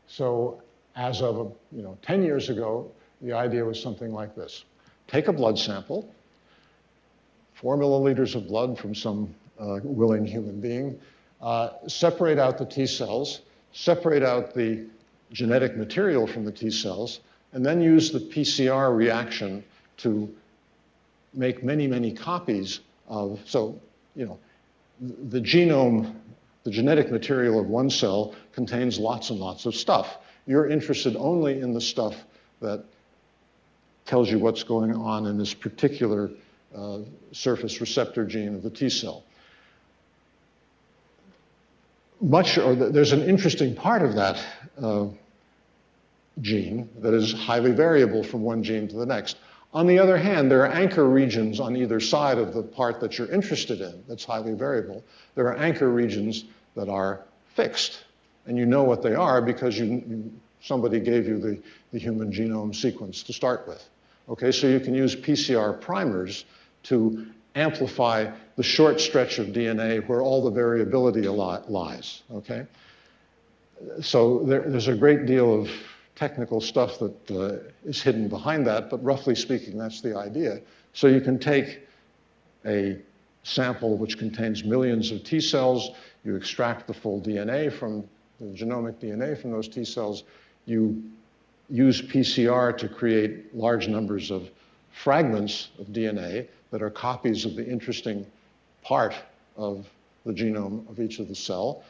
So as of 10 years ago, the idea was something like this. Take a blood sample, 4 milliliters of blood from some willing human being, separate out the T cells, separate out the genetic material from the T cells, and then use the PCR reaction to make many, many copies of, so, the genome, the genetic material of one cell contains lots and lots of stuff. You're interested only in the stuff that tells you what's going on in this particular surface receptor gene of the T cell. There's an interesting part of that gene that is highly variable from one gene to the next. On the other hand, there are anchor regions on either side of the part that you're interested in that's highly variable. There are anchor regions that are fixed, and you know what they are because somebody gave you the human genome sequence to start with. Okay, so you can use PCR primers to amplify the short stretch of DNA where all the variability lies, okay? So there's a great deal of technical stuff that is hidden behind that, but roughly speaking, that's the idea. So you can take a sample which contains millions of T cells, you extract the full DNA from the genomic DNA from those T cells, you use PCR to create large numbers of fragments of DNA that are copies of the interesting part of the genome of each of the cell.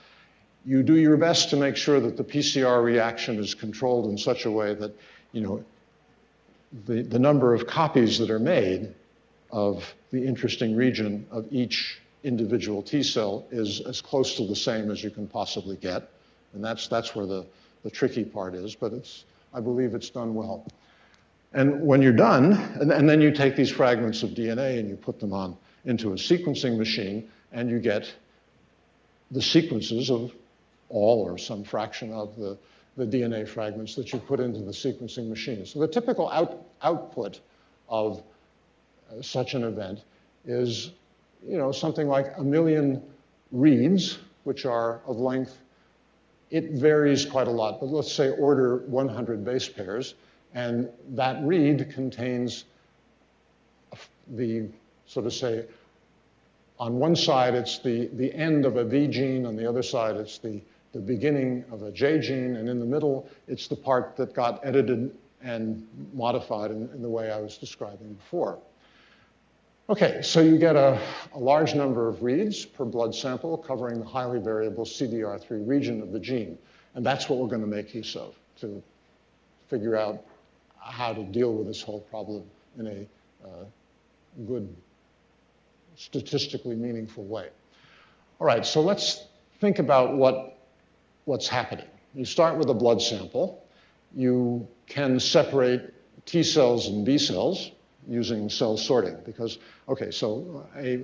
You do your best to make sure that the PCR reaction is controlled in such a way that, the number of copies that are made of the interesting region of each individual T cell is as close to the same as you can possibly get. And that's where the tricky part is, but I believe it's done well. And when you're done, and then you take these fragments of DNA and you put them into a sequencing machine, and you get the sequences of all or some fraction of the DNA fragments that you put into the sequencing machine. So the typical output of such an event is, something like 1 million reads, which are of length. It varies quite a lot, but let's say order 100 base pairs, and that read contains so to say, on one side it's the end of a V gene, on the other side it's the beginning of a J gene, and in the middle it's the part that got edited and modified in the way I was describing before. Okay, so you get a large number of reads per blood sample covering the highly variable CDR3 region of the gene. And that's what we're going to make use of to figure out how to deal with this whole problem in a good, statistically meaningful way. All right, so let's think about what's happening. You start with a blood sample. You can separate T cells and B cells using cell sorting because, okay, so a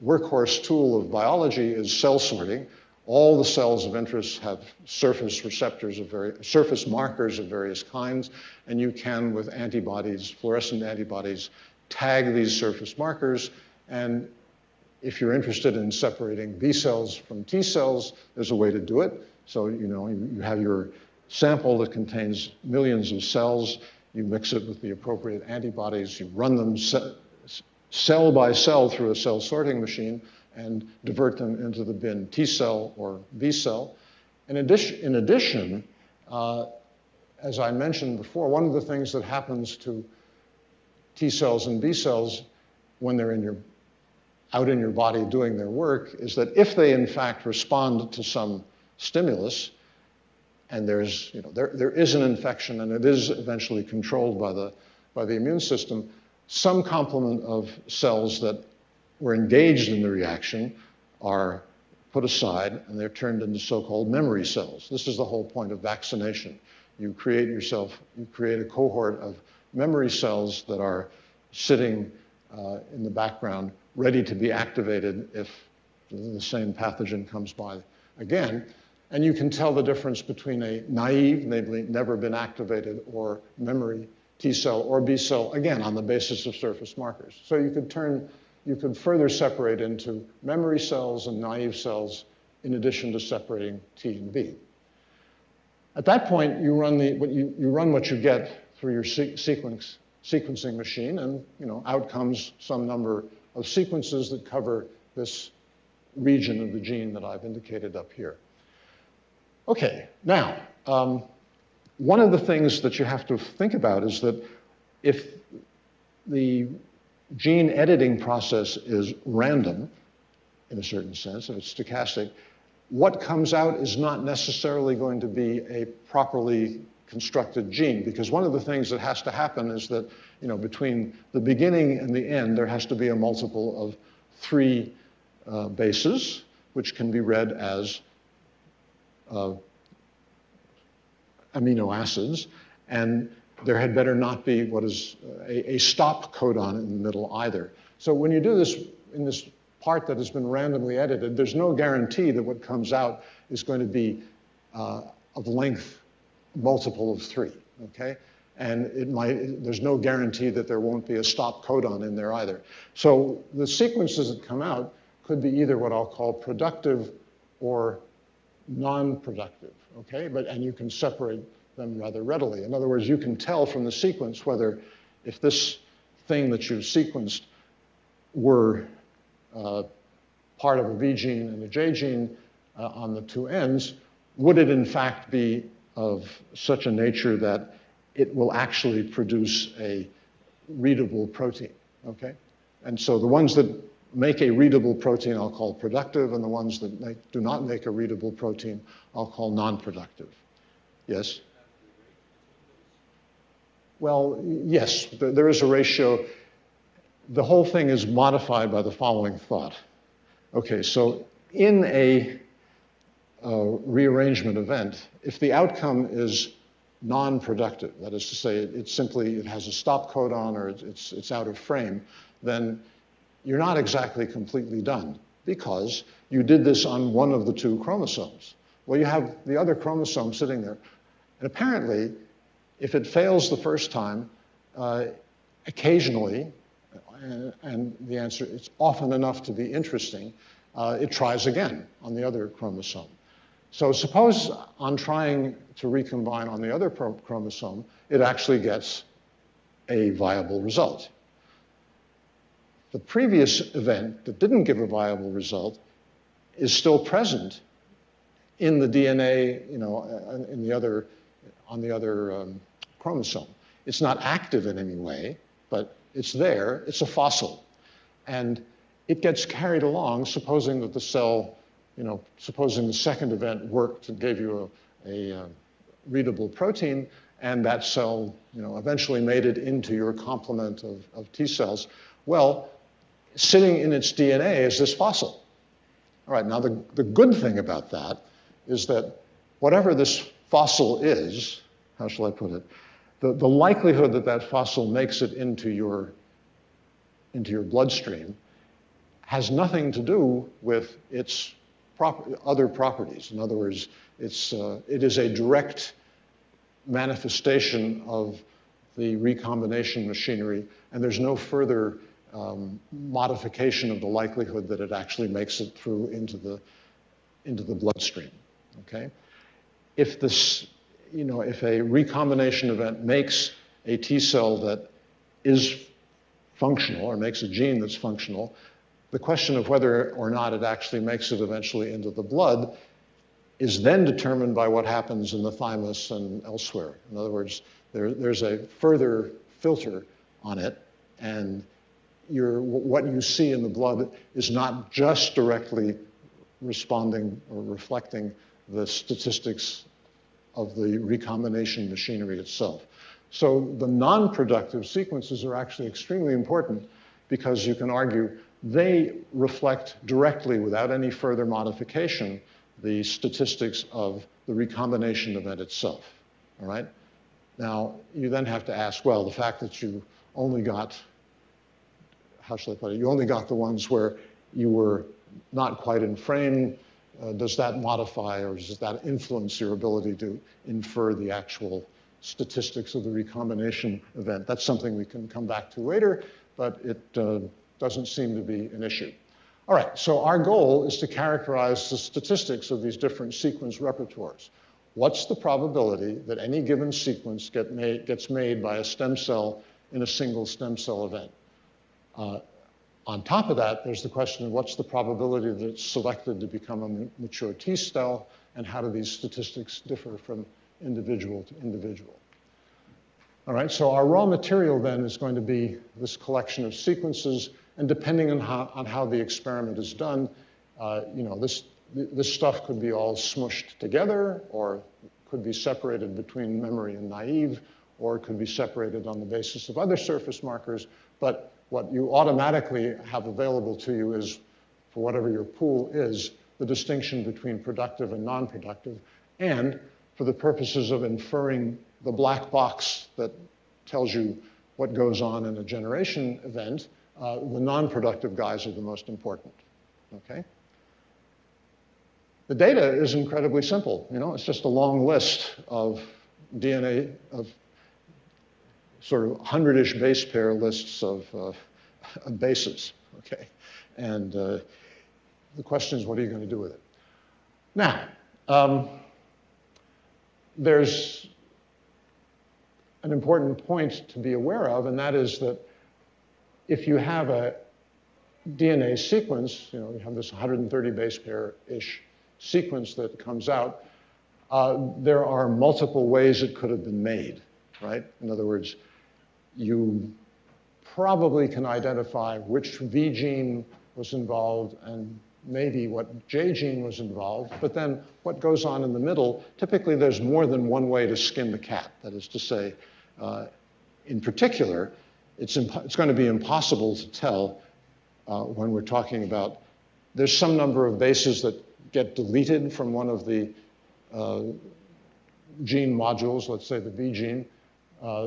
workhorse tool of biology is cell sorting. All the cells of interest have surface receptors surface markers of various kinds, and you can, with antibodies, fluorescent antibodies, tag these surface markers. And if you're interested in separating B cells from T cells, there's a way to do it. So, you have your sample that contains millions of cells. You mix it with the appropriate antibodies. You run them cell by cell through a cell sorting machine and divert them into the bin T cell or B cell. In addition, as I mentioned before, one of the things that happens to T cells and B cells when they're out in your body doing their work is that if they in fact respond to some stimulus, and there is an infection and it is eventually controlled by the immune system, some complement of cells that were engaged in the reaction are put aside and they're turned into so-called memory cells. This is the whole point of vaccination. You create a cohort of memory cells that are sitting in the background, ready to be activated if the same pathogen comes by again. And you can tell the difference between a naive, namely never been activated, or memory T cell or B cell, again, on the basis of surface markers. So you could further separate into memory cells and naive cells in addition to separating T and B. At that point, you run what you get through your sequencing machine, and out comes some number of sequences that cover this region of the gene that I've indicated up here. Okay, now, one of the things that you have to think about is that if the gene editing process is random, in a certain sense, if it's stochastic, what comes out is not necessarily going to be a properly constructed gene, because one of the things that has to happen is that between the beginning and the end, there has to be a multiple of 3 bases, which can be read as amino acids, and there had better not be what is a stop codon in the middle either. So when you do this in this part that has been randomly edited, there's no guarantee that what comes out is going to be of length multiple of 3, okay? And there's no guarantee that there won't be a stop codon in there either. So the sequences that come out could be either what I'll call productive or non-productive, okay? And you can separate them rather readily. In other words, you can tell from the sequence whether if this thing that you sequenced were part of a V gene and a J gene on the 2 ends, would it in fact be of such a nature that it will actually produce a readable protein, okay? And so the ones that make a readable protein I'll call productive, and the ones that do not make a readable protein I'll call non-productive. Yes? Well, yes, there is a ratio. The whole thing is modified by the following thought. Okay, so in a rearrangement event, if the outcome is non-productive, that is to say it has a stop codon or it's out of frame, then you're not exactly completely done because you did this on one of the 2 chromosomes. Well, you have the other chromosome sitting there. And apparently, if it fails the first time, occasionally, and the answer is often enough to be interesting, it tries again on the other chromosome. So suppose on trying to recombine on the other chromosome, it actually gets a viable result. The previous event that didn't give a viable result is still present in the DNA, on the other chromosome. It's not active in any way, but it's there. It's a fossil. And it gets carried along, supposing that the cell, supposing the second event worked and gave you a readable protein, and that cell, eventually made it into your complement of T cells. Well, sitting in its DNA is this fossil. All right, now the good thing about that is that whatever this fossil is, how shall I put it, the likelihood that that fossil makes it into your bloodstream has nothing to do with its other properties. In other words, it is a direct manifestation of the recombination machinery, and there's no further modification of the likelihood that it actually makes it through into the bloodstream. Okay, if a recombination event makes a T cell that is functional, or makes a gene that's functional, the question of whether or not it actually makes it eventually into the blood is then determined by what happens in the thymus and elsewhere. In other words, there's a further filter on it, and what you see in the blood is not just directly responding or reflecting the statistics of the recombination machinery itself. So the non-productive sequences are actually extremely important because you can argue they reflect directly, without any further modification, the statistics of the recombination event itself, all right? Now, you then have to ask, well, the fact that you only got, how shall I put it, you only got the ones where you were not quite in frame, does that modify or does that influence your ability to infer the actual statistics of the recombination event? That's something we can come back to later, but it doesn't seem to be an issue. All right, so our goal is to characterize the statistics of these different sequence repertoires. What's the probability that any given sequence gets made by a stem cell in a single stem cell event? On top of that, there's the question of what's the probability that it's selected to become a mature T cell, and how do these statistics differ from individual to individual? All right, so our raw material then is going to be this collection of sequences, and depending on how the experiment is done, this stuff could be all smushed together, or could be separated between memory and naive, or it could be separated on the basis of other surface markers. But what you automatically have available to you is, for whatever your pool is, the distinction between productive and non-productive. And for the purposes of inferring the black box that tells you what goes on in a generation event, the non-productive guys are the most important, okay? The data is incredibly simple. It's just a long list of DNA, of sort of 100-ish base pair lists of bases, okay? And the question is, what are you going to do with it? Now, there's an important point to be aware of, and that is that if you have a DNA sequence, you have this 130 base pair-ish sequence that comes out, there are multiple ways it could have been made, right? In other words, you probably can identify which V gene was involved and maybe what J gene was involved, but then what goes on in the middle, typically there's more than one way to skin the cat. That is to say, in particular, it's going to be impossible to tell when we're talking about, there's some number of bases that get deleted from one of the gene modules, let's say the V gene.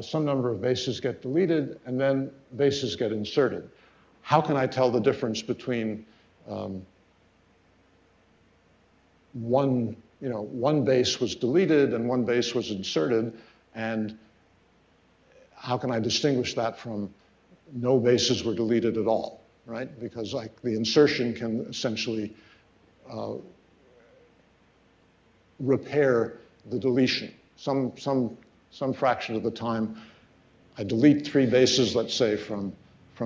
Some number of bases get deleted, and then bases get inserted. How can I tell the difference between one base was deleted and one base was inserted, and how can I distinguish that from no bases were deleted at all, right? Because the insertion can essentially repair the deletion. Some fraction of the time, I delete 3 bases, let's say, from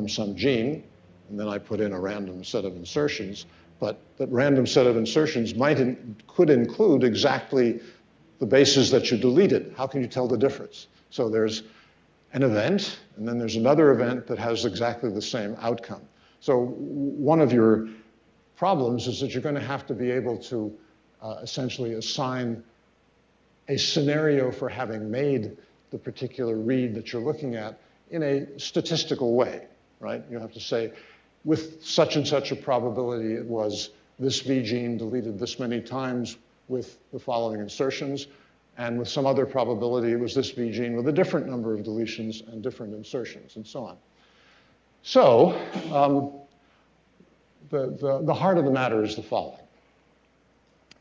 some gene, and then I put in a random set of insertions. But that random set of insertions could include exactly the bases that you deleted. How can you tell the difference? So there's an event, and then there's another event that has exactly the same outcome. So one of your problems is that you're going to have to be able to essentially assign a scenario for having made the particular read that you're looking at in a statistical way, right? You have to say, with such and such a probability, it was this V gene deleted this many times with the following insertions, and with some other probability, it was this V gene with a different number of deletions and different insertions, and so on. So the heart of the matter is the following.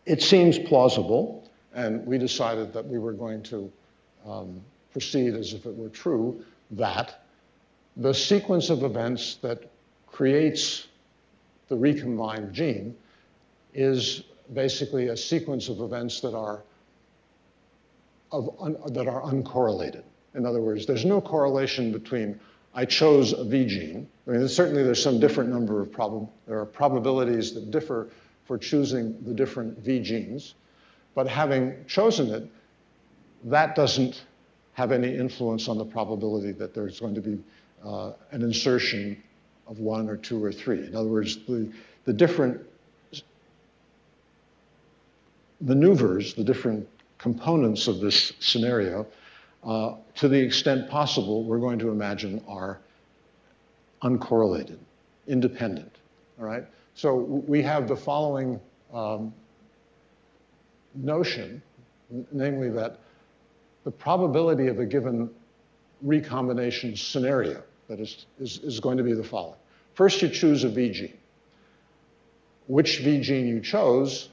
It seems plausible, and we decided that we were going to proceed as if it were true, that the sequence of events that creates the recombined gene is basically a sequence of events that are uncorrelated. In other words, there's no correlation between I chose a V gene. I mean, certainly there's some different number of there are probabilities that differ for choosing the different V genes, but having chosen it, that doesn't have any influence on the probability that there's going to be an insertion of 1 or 2 or 3. In other words, the different maneuvers, the different components of this scenario, to the extent possible, we're going to imagine are uncorrelated, independent, all right? So we have the following notion, namely that the probability of a given recombination scenario that is going to be the following. First, you choose a V gene. Which V gene you chose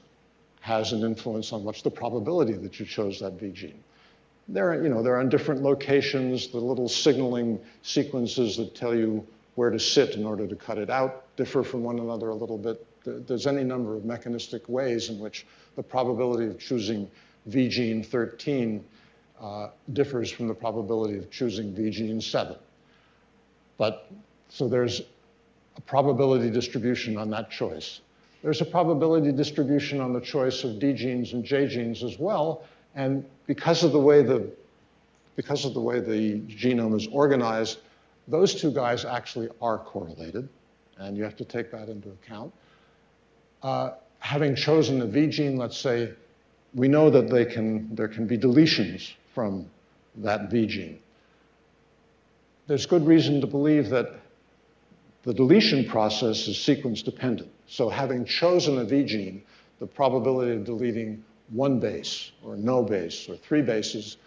has an influence on what's the probability that you chose that V gene. They're on different locations. The little signaling sequences that tell you where to sit in order to cut it out differ from one another a little bit. There's any number of mechanistic ways in which the probability of choosing V gene 13 differs from the probability of choosing V gene 7. So there's a probability distribution on that choice. There's a probability distribution on the choice of D genes and J genes as well, and because of the way the genome is organized, those two guys actually are correlated, and you have to take that into account. Having chosen a V gene, let's say, we know that there can be deletions from that V gene. There's good reason to believe that the deletion process is sequence dependent. So having chosen a V gene, the probability of deleting 1 base or no base or 3 bases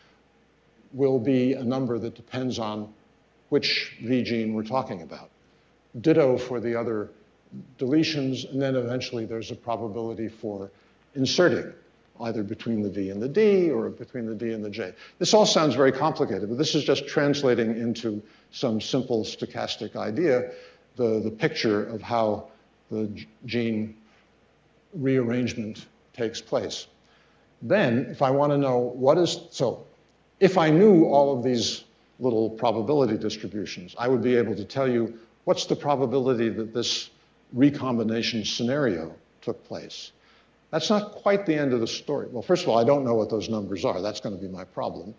will be a number that depends on which V gene we're talking about. Ditto for the other deletions, and then eventually there's a probability for inserting either between the V and the D or between the D and the J. This all sounds very complicated, but this is just translating into some simple stochastic idea, the picture of how the gene rearrangement takes place. Then, if I want to know if I knew all of these little probability distributions, I would be able to tell you what's the probability that this recombination scenario took place. That's not quite the end of the story. Well, first of all, I don't know what those numbers are. That's going to be my problem.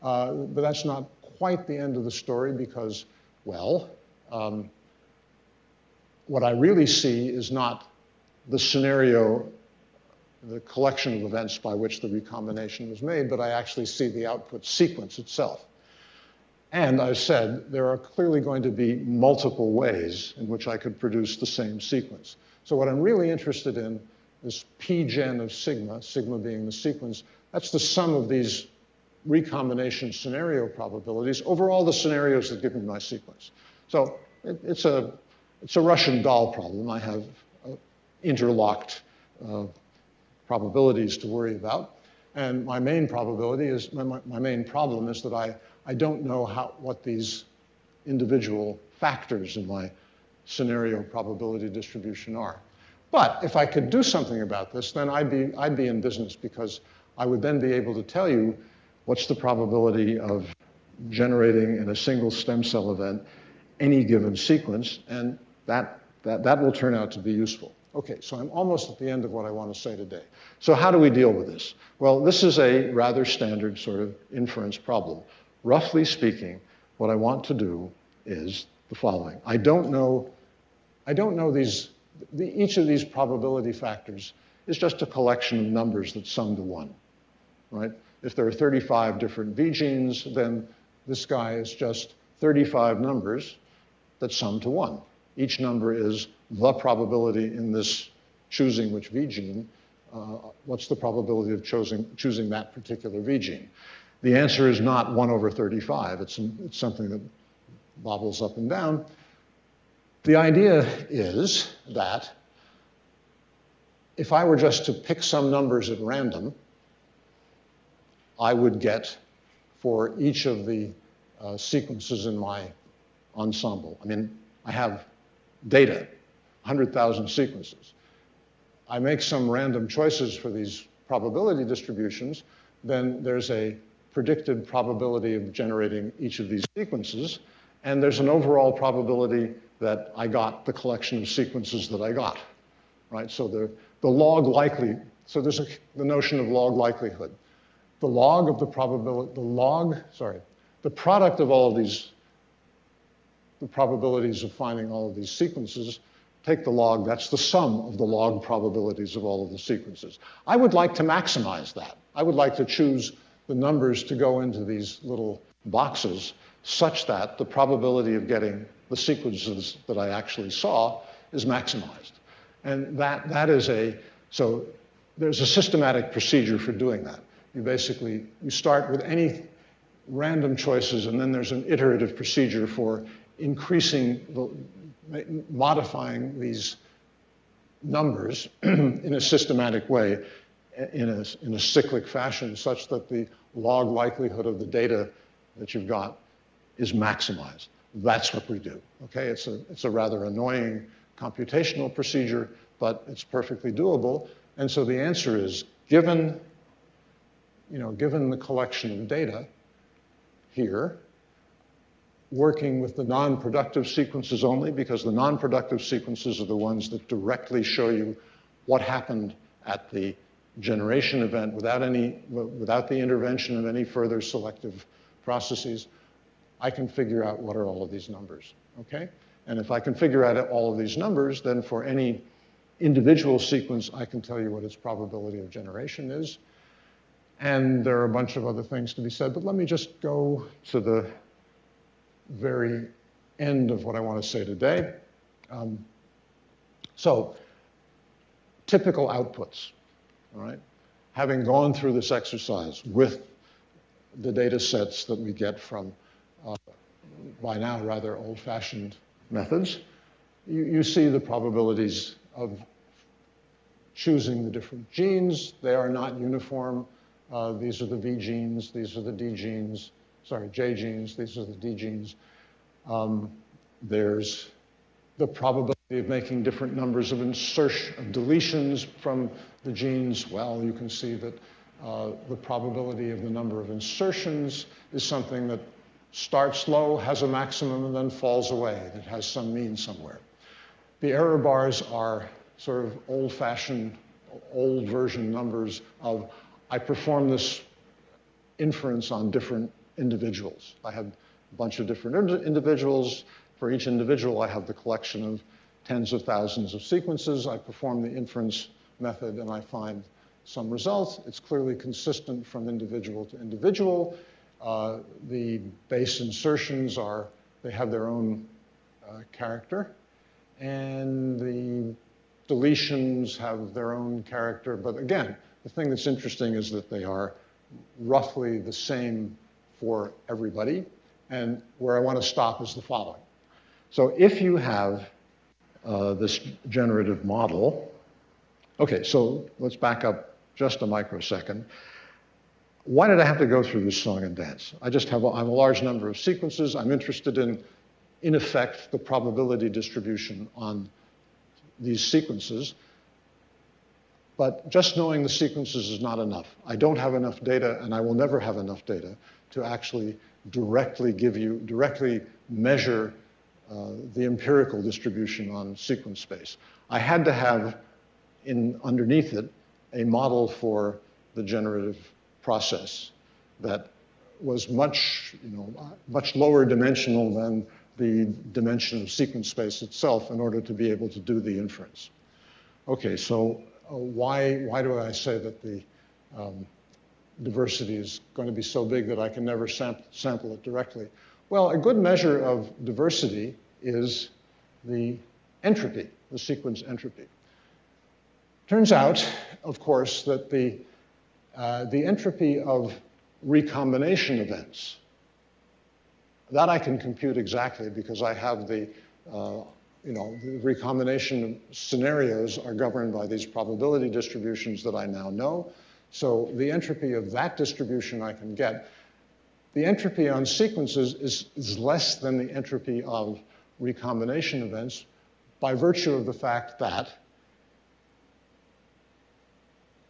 But that's not quite the end of the story because, well, what I really see is not the scenario, the collection of events by which the recombination was made, but I actually see the output sequence itself. And I said there are clearly going to be multiple ways in which I could produce the same sequence. So what I'm really interested in is p-gen of sigma, sigma being the sequence. That's the sum of these recombination scenario probabilities over all the scenarios that give me my sequence. So it's a Russian doll problem. I have interlocked probabilities to worry about. And my main probability is, my main problem is that I don't know what these individual factors in my scenario probability distribution are. But if I could do something about this, then I'd be in business because I would then be able to tell you what's the probability of generating in a single stem cell event any given sequence, and that will turn out to be useful. Okay, so I'm almost at the end of what I want to say today. So how do we deal with this? Well, this is a rather standard sort of inference problem. Roughly speaking, what I want to do is the following. I don't know I don't know each of these probability factors is just a collection of numbers that sum to 1, right? If there are 35 different V genes, then this guy is just 35 numbers that sum to 1. Each number is the probability in this choosing which V gene. What's the probability of choosing that particular V gene? The answer is not 1 over 35. It's something that bobbles up and down. The idea is that if I were just to pick some numbers at random, I would get, for each of the sequences in my ensemble, I mean, I have data, 100,000 sequences. I make some random choices for these probability distributions, then there's a predicted probability of generating each of these sequences, and there's an overall probability that I got the collection of sequences that I got, right? So the log likely, so there's the notion of log likelihood. The log of the probability, the product of all of these, the probabilities of finding all of these sequences, take the log, that's the sum of the log probabilities of all of the sequences. I would like to maximize that. I would like to choose the numbers to go into these little boxes such that the probability of getting the sequences that I actually saw is maximized. And that is so there's a systematic procedure for doing that. You start with any random choices, and then there's an iterative procedure for modifying these numbers in a systematic way, in a cyclic fashion, such that the log likelihood of the data that you've got is maximized. That's what we do, okay? It's a rather annoying computational procedure, but it's perfectly doable. And so the answer is, given the collection of data here, working with the non-productive sequences only, because the non-productive sequences are the ones that directly show you what happened at the generation event without the intervention of any further selective processes, I can figure out what are all of these numbers, okay? And if I can figure out all of these numbers, then for any individual sequence, I can tell you what its probability of generation is. And there are a bunch of other things to be said, but let me just go to the very end of what I want to say today. So, typical outputs, all right? Having gone through this exercise with the data sets that we get from, by now, rather old-fashioned methods, you see the probabilities of choosing the different genes. They are not uniform. These are the V genes, these are the D genes, J genes, these are the D genes. There's the probability of making different numbers of deletions from the genes. Well, you can see that the probability of the number of insertions is something that starts low, has a maximum, and then falls away. It has some mean somewhere. The error bars are sort of old-fashioned, old version numbers of, I perform this inference on different individuals. I have a bunch of different individuals. For each individual, I have the collection of tens of thousands of sequences. I perform the inference method, and I find some results. It's clearly consistent from individual to individual. The base insertions they have their own character, and the deletions have their own character. But again, the thing that's interesting is that they are roughly the same for everybody. And where I want to stop is the following. So if you have this generative model, okay, so let's back up just a microsecond. Why did I have to go through this song and dance? I have a large number of sequences. I'm interested in effect, the probability distribution on these sequences. But just knowing the sequences is not enough. I don't have enough data, and I will never have enough data to actually directly measure the empirical distribution on sequence space. I had to have underneath it a model for the generative process that was much lower dimensional than the dimension of sequence space itself in order to be able to do the inference. Okay, so why do I say that the diversity is going to be so big that I can never sample it directly? Well, a good measure of diversity is the entropy, the sequence entropy. Turns out, of course, that the entropy of recombination events, that I can compute exactly because I have the recombination scenarios are governed by these probability distributions that I now know. So the entropy of that distribution I can get. The entropy on sequences is less than the entropy of recombination events by virtue of the fact that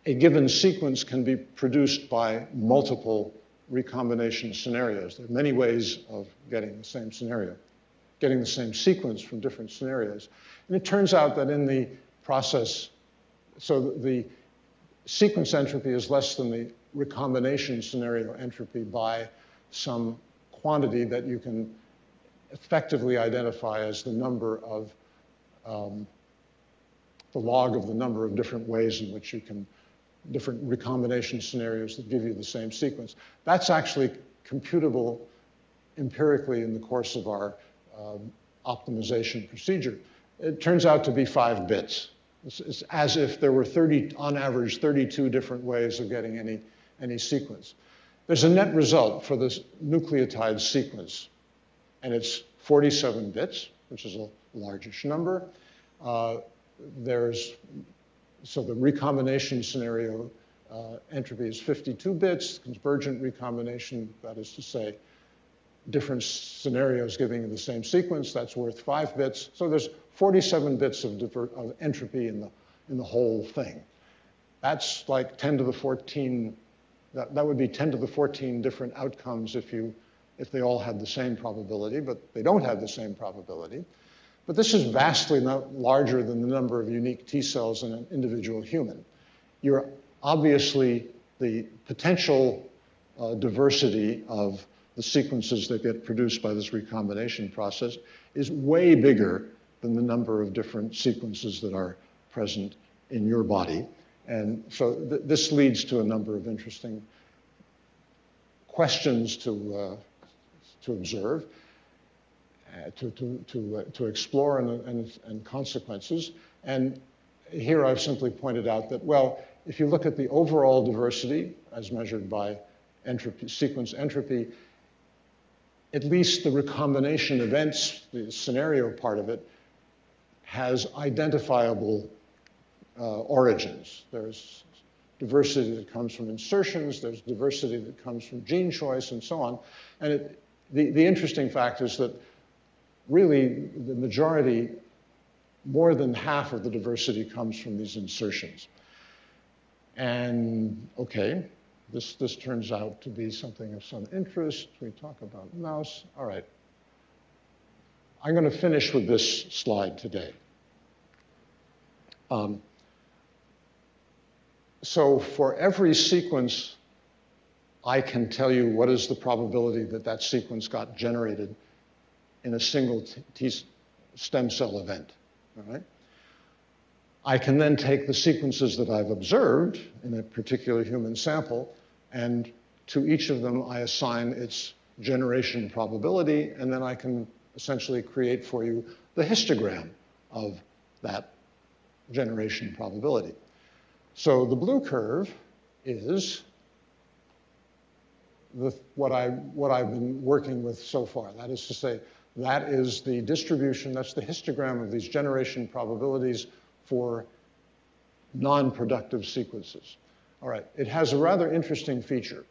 a given sequence can be produced by multiple recombination scenarios. There are many ways of getting the same scenario, getting the same sequence from different scenarios. And it turns out that in the process, so the sequence entropy is less than the recombination scenario entropy by some quantity that you can effectively identify as the number of, the log of the number of different ways in which you can, different recombination scenarios that give you the same sequence. That's actually computable empirically in the course of our optimization procedure. It turns out to be 5 bits. It's as if there were on average, 32 different ways of getting any sequence. There's a net result for this nucleotide sequence, and it's 47 bits, which is a largish number. So the recombination scenario entropy is 52 bits. Convergent recombination, that is to say, different scenarios giving you the same sequence, that's worth 5 bits. So there's 47 bits of entropy in the whole thing. That's like 10 to the 14, that would be 10 to the 14 different outcomes if they all had the same probability, but they don't have the same probability. But this is vastly larger than the number of unique T cells in an individual human. You're obviously, the potential diversity of the sequences that get produced by this recombination process is way bigger than the number of different sequences that are present in your body. And so this leads to a number of interesting questions to observe, to explore and consequences. And here I've simply pointed out that, well, if you look at the overall diversity as measured by entropy, sequence entropy, at least the recombination events, the scenario part of it, has identifiable origins. There's diversity that comes from insertions, there's diversity that comes from gene choice, and so on. And the interesting fact is that really the majority, more than half of the diversity comes from these insertions. And okay, this turns out to be something of some interest. We talk about mouse. All right. I'm going to finish with this slide today. So for every sequence, I can tell you what is the probability that that sequence got generated in a single T stem cell event. All right? I can then take the sequences that I've observed in a particular human sample, and to each of them I assign its generation probability, and then I can essentially create for you the histogram of that generation probability. So the blue curve is what I've been working with so far. That is to say, that is the distribution, that's the histogram of these generation probabilities for non-productive sequences. All right, it has a rather interesting feature.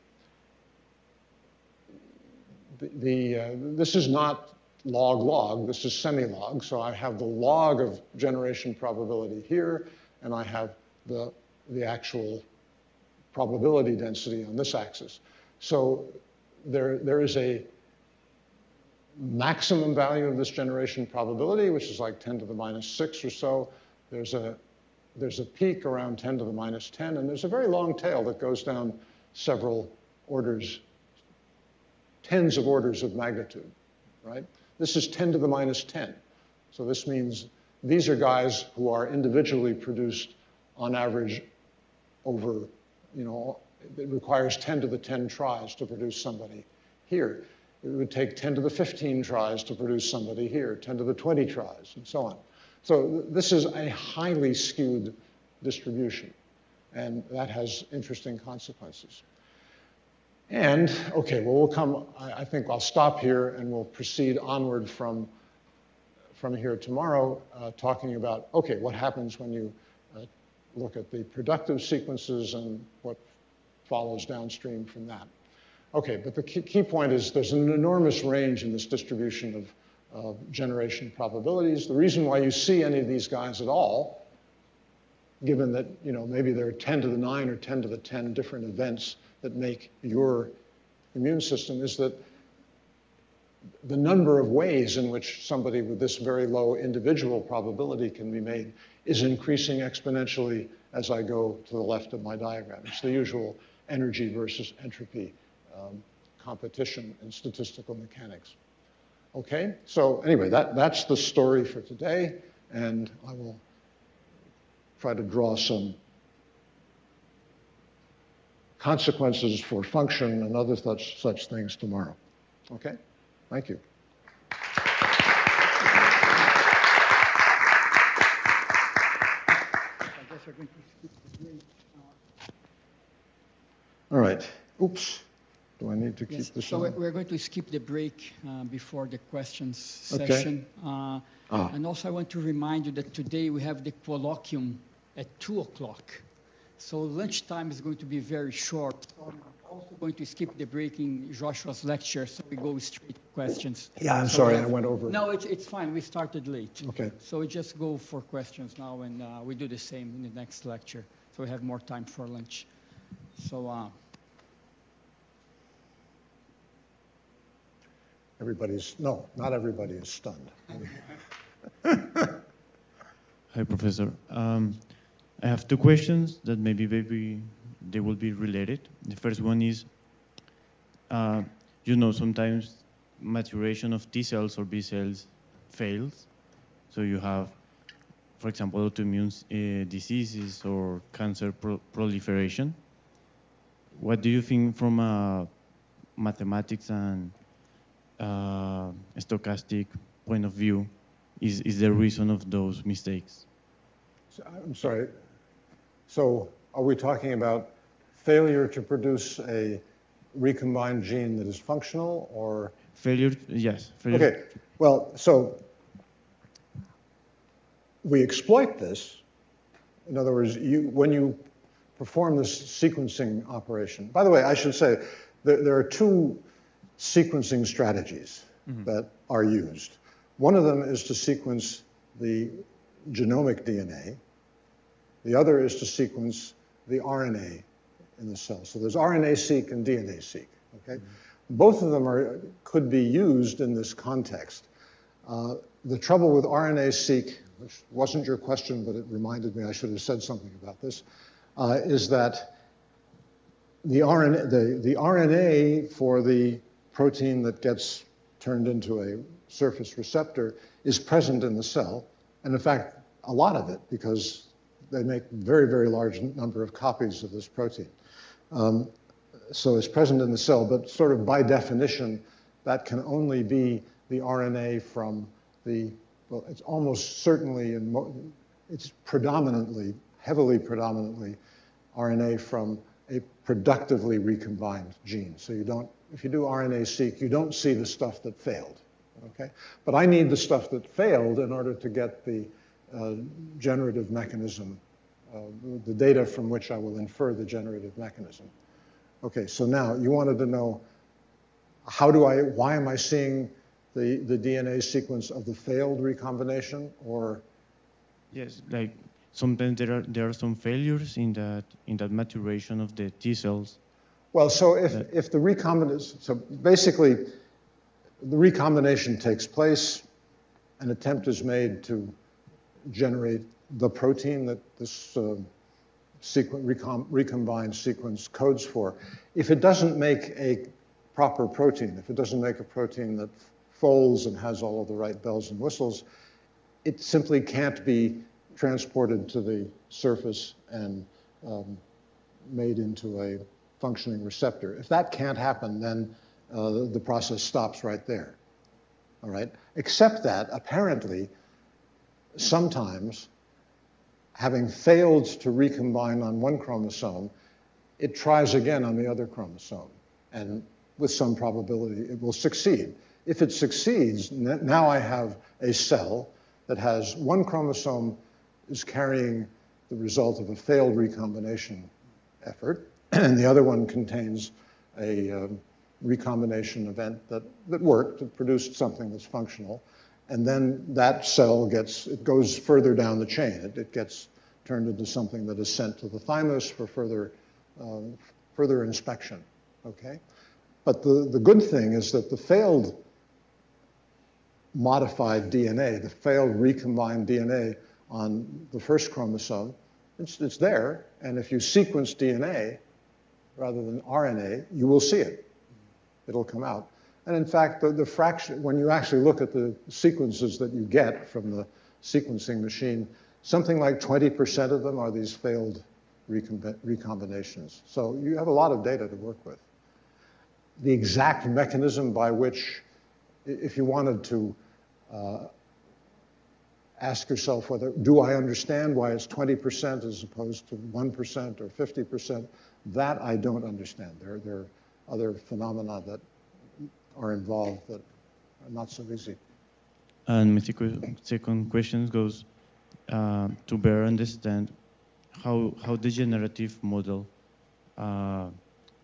This is not log-log, this is semi-log, so I have the log of generation probability here, and I have the actual probability density on this axis. So there is a maximum value of this generation probability, which is like 10 to the minus 6 or so. There's a peak around 10 to the minus 10, and there's a very long tail that goes down several orders, tens of orders of magnitude, right? This is 10 to the minus 10. So this means these are guys who are individually produced on average over, it requires 10 to the 10 tries to produce somebody here. It would take 10 to the 15 tries to produce somebody here, 10 to the 20 tries, and so on. So this is a highly skewed distribution, and that has interesting consequences. And, okay, well, I think I'll stop here and we'll proceed onward from here tomorrow, talking about, okay, what happens when you look at the productive sequences and what follows downstream from that. Okay, but the key point is there's an enormous range in this distribution of generation probabilities. The reason why you see any of these guys at all, given that maybe there are 10 to the 9 or 10 to the 10 different events that make your immune system, is that the number of ways in which somebody with this very low individual probability can be made is increasing exponentially as I go to the left of my diagram. It's the usual energy versus entropy competition in statistical mechanics. Okay, so anyway, that's the story for today, and I will try to draw some consequences for function and other such things tomorrow. Okay, thank you. All right. Oops. Do I need to keep this on? So we're going to skip the break before the questions session. And also I want to remind you that today we have the colloquium at 2 o'clock. So lunchtime is going to be very short. So I'm also going to skip the break in Joshua's lecture, so we go straight to questions. Yeah, I'm sorry, I went over. No, it's fine. We started late. Okay. So we just go for questions now, and we do the same in the next lecture. So we have more time for lunch. So. Not everybody is stunned. Hi, Professor. I have two questions that maybe they will be related. The first one is, sometimes maturation of T cells or B cells fails. So you have, for example, autoimmune diseases or cancer proliferation. What do you think from a mathematics and stochastic point of view is the reason of those mistakes? I'm sorry. So are we talking about failure to produce a recombined gene that is functional, or? Failure, yes. Failure. Okay, well, so we exploit this. In other words, when you perform this sequencing operation, by the way, I should say there are two sequencing strategies that are used. One of them is to sequence the genomic DNA. The other is to sequence the RNA in the cell. So there's RNA-seq and DNA-seq, okay? Both of them could be used in this context. The trouble with RNA-seq, which wasn't your question, but it reminded me I should have said something about this, is that the RNA for the protein that gets turned into a surface receptor is present in the cell, and in fact, a lot of it, because they make very, very large number of copies of this protein. So it's present in the cell, but sort of by definition, that can only be the RNA from it's almost certainly, it's heavily predominantly RNA from a productively recombined gene. So if you do RNA-seq, you don't see the stuff that failed, okay? But I need the stuff that failed in order to get the generative mechanism, the data from which I will infer the generative mechanism. Okay, so now you wanted to know why am I seeing the DNA sequence of the failed recombination, or? Yes, like sometimes there are some failures in that maturation of the T cells. Well, so if the recombination, so basically the recombination takes place, an attempt is made to generate the protein that this recombined sequence codes for. If it doesn't make a proper protein, if it doesn't make a protein that folds and has all of the right bells and whistles, it simply can't be transported to the surface and made into a functioning receptor. If that can't happen, then the process stops right there, all right? Except that, apparently, sometimes, having failed to recombine on one chromosome, it tries again on the other chromosome, and with some probability it will succeed. If it succeeds, now I have a cell that has one chromosome is carrying the result of a failed recombination effort, and the other one contains a recombination event that worked, it produced something that's functional, and then that cell goes further down the chain. It gets turned into something that is sent to the thymus for further inspection, okay? But the good thing is that the failed modified DNA, the failed recombined DNA on the first chromosome, it's there, and if you sequence DNA rather than RNA, you will see it. It'll come out. And in fact, the fraction, when you actually look at the sequences that you get from the sequencing machine, something like 20% of them are these failed recombinations. So you have a lot of data to work with. The exact mechanism by which, if you wanted to ask yourself whether, do I understand why it's 20% as opposed to 1% or 50%, that I don't understand. There are other phenomena that are involved that are not so easy. And my second question goes to better understand how the generative model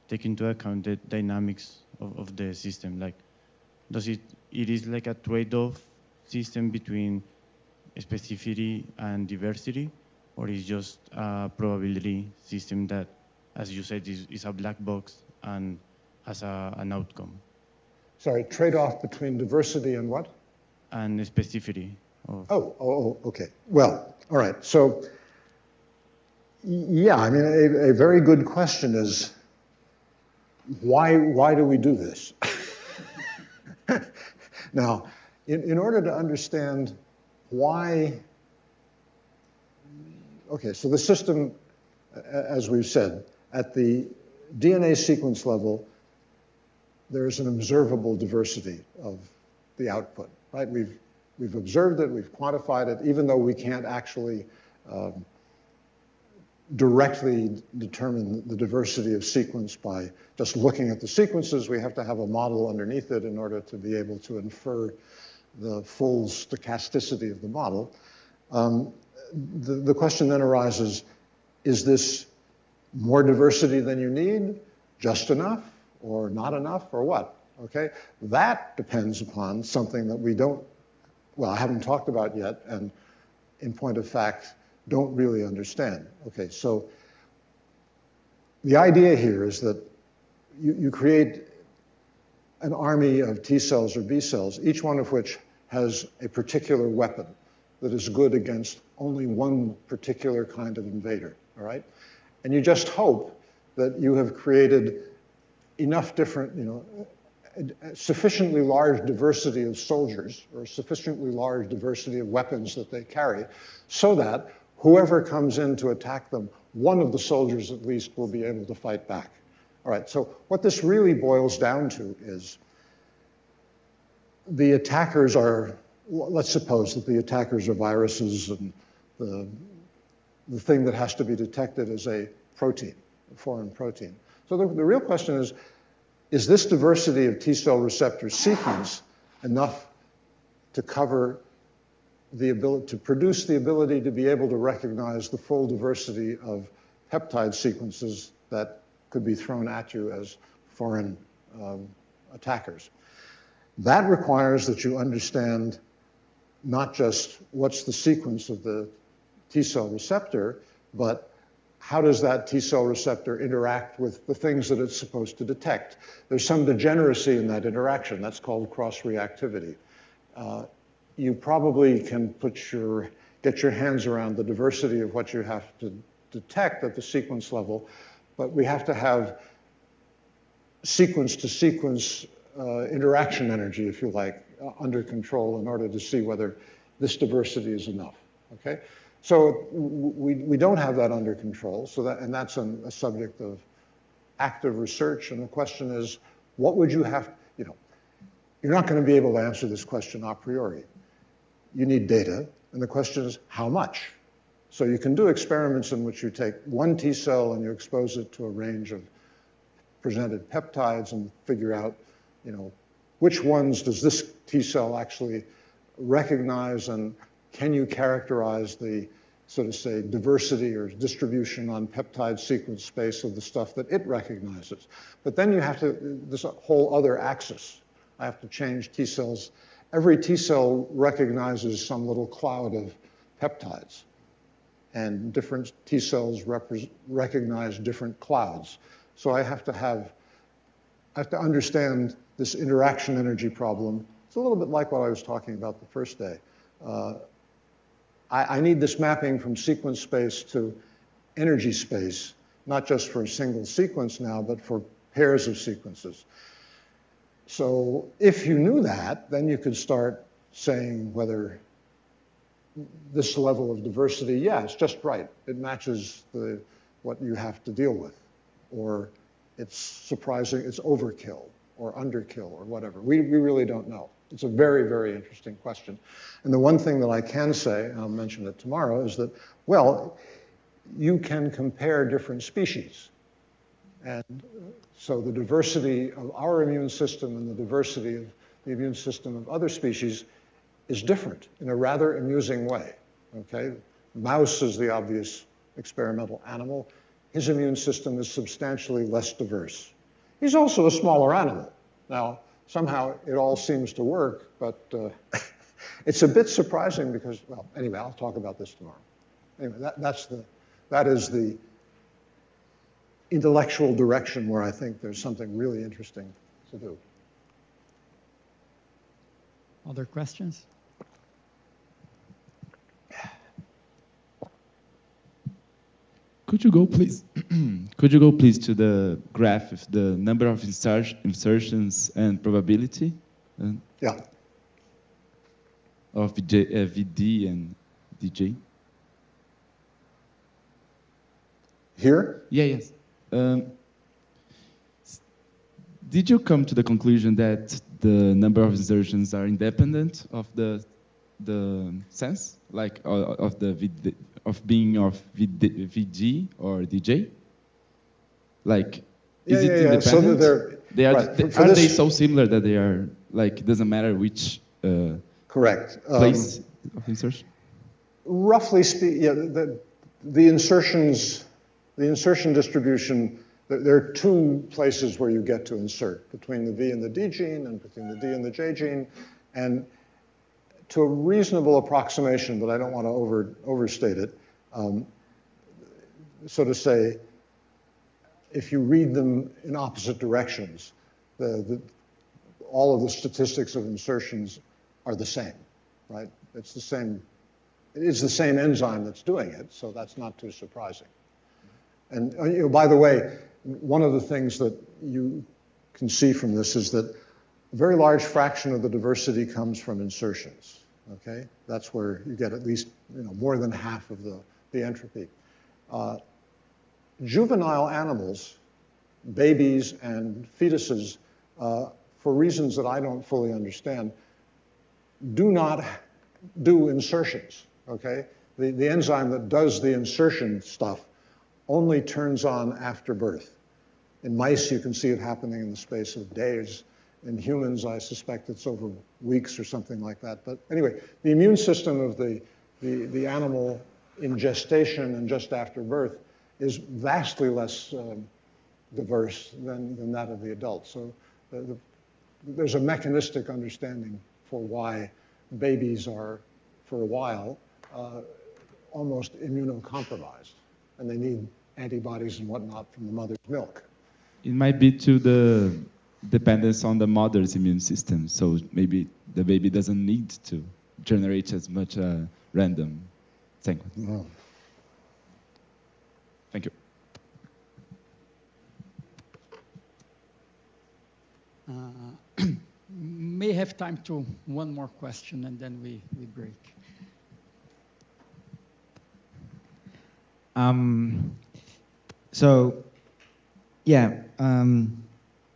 take into account the dynamics of the system. Like, does it is like a trade-off system between specificity and diversity, or is just a probability system that, as you said, is a black box and has an outcome? Sorry, trade-off between diversity and what? And specificity. Okay. Well, all right. So, yeah, I mean, a very good question is, why do we do this? Now, in order to understand why, okay, so the system, as we've said, at the DNA sequence level, there is an observable diversity of the output, right? We've observed it, we've quantified it, even though we can't actually directly determine the diversity of sequence by just looking at the sequences. We have to have a model underneath it in order to be able to infer the full stochasticity of the model. The question then arises, is this more diversity than you need, just enough, or not enough, or what? Okay, that depends upon something that we don't, well, I haven't talked about yet, and in point of fact, don't really understand. Okay, so the idea here is that you create an army of T cells or B cells, each one of which has a particular weapon that is good against only one particular kind of invader, all right? And you just hope that you have created enough different, sufficiently large diversity of soldiers or sufficiently large diversity of weapons that they carry so that whoever comes in to attack them, one of the soldiers at least will be able to fight back. All right, so what this really boils down to is the attackers are, let's suppose that the attackers are viruses and the thing that has to be detected is a protein, a foreign protein. So the real question is this diversity of T cell receptor sequence enough to cover the ability, to produce the ability to be able to recognize the full diversity of peptide sequences that could be thrown at you as foreign attackers. That requires that you understand not just what's the sequence of the T cell receptor, but how does that T cell receptor interact with the things that it's supposed to detect? There's some degeneracy in that interaction. That's called cross-reactivity. You probably can get your hands around the diversity of what you have to detect at the sequence level, but we have to have sequence-to-sequence interaction energy, if you like, under control in order to see whether this diversity is enough, okay? So we don't have that under control, and that's a subject of active research, and the question is, what would you have, you're not going to be able to answer this question a priori. You need data, and the question is, how much? So you can do experiments in which you take one T cell and you expose it to a range of presented peptides and figure out, which ones does this T cell actually recognize, and can you characterize the, so to say, diversity or distribution on peptide sequence space of the stuff that it recognizes. But then you have to, this whole other axis, I have to change T cells. Every T cell recognizes some little cloud of peptides, and different T cells recognize different clouds. So I have to understand this interaction energy problem. It's a little bit like what I was talking about the first day. I need this mapping from sequence space to energy space, not just for a single sequence now, but for pairs of sequences. So if you knew that, then you could start saying whether this level of diversity, yeah, it's just right. It matches what you have to deal with. Or it's surprising, it's overkill or underkill or whatever. We really don't know. It's a very, very interesting question. And the one thing that I can say, and I'll mention it tomorrow, is that, well, you can compare different species. And so the diversity of our immune system and the diversity of the immune system of other species is different in a rather amusing way, okay? Mouse is the obvious experimental animal. His immune system is substantially less diverse. He's also a smaller animal. Now, somehow it all seems to work, but it's a bit surprising because, well, anyway, I'll talk about this tomorrow. Anyway, that is the intellectual direction where I think there's something really interesting to do. Other questions? Could you go, please? Could you go, please, to the graph with the number of insertions and probability? Yeah. Of VD and DJ. Here? Yeah, yes. Did you come to the conclusion that the number of insertions are independent of the sense, like of the being of VD or DJ? Like, is it independent? So are they so similar that they are like, it doesn't matter which correct place of insertion? Roughly speaking, yeah, the insertion distribution, there are two places where you get to insert, between the V and the D gene and between the D and the J gene. And to a reasonable approximation, but I don't want to overstate it, so to say, if you read them in opposite directions, all of the statistics of insertions are the same, right? It's the same. It is the same enzyme that's doing it, so that's not too surprising. And by the way, one of the things that you can see from this is that a very large fraction of the diversity comes from insertions. Okay, that's where you get at least more than half of the entropy. Juvenile animals, babies and fetuses, for reasons that I don't fully understand, do not do insertions. Okay, the enzyme that does the insertion stuff only turns on after birth. In mice, you can see it happening in the space of days. In humans, I suspect it's over weeks or something like that. But anyway, the immune system of the animal in gestation and just after birth is vastly less diverse than that of the adult. So there's a mechanistic understanding for why babies are, for a while, almost immunocompromised, and they need antibodies and whatnot from the mother's milk. It might be to the dependence on the mother's immune system, so maybe the baby doesn't need to generate as much random thing. Wow. Thank you. May may have time to one more question, and then we break.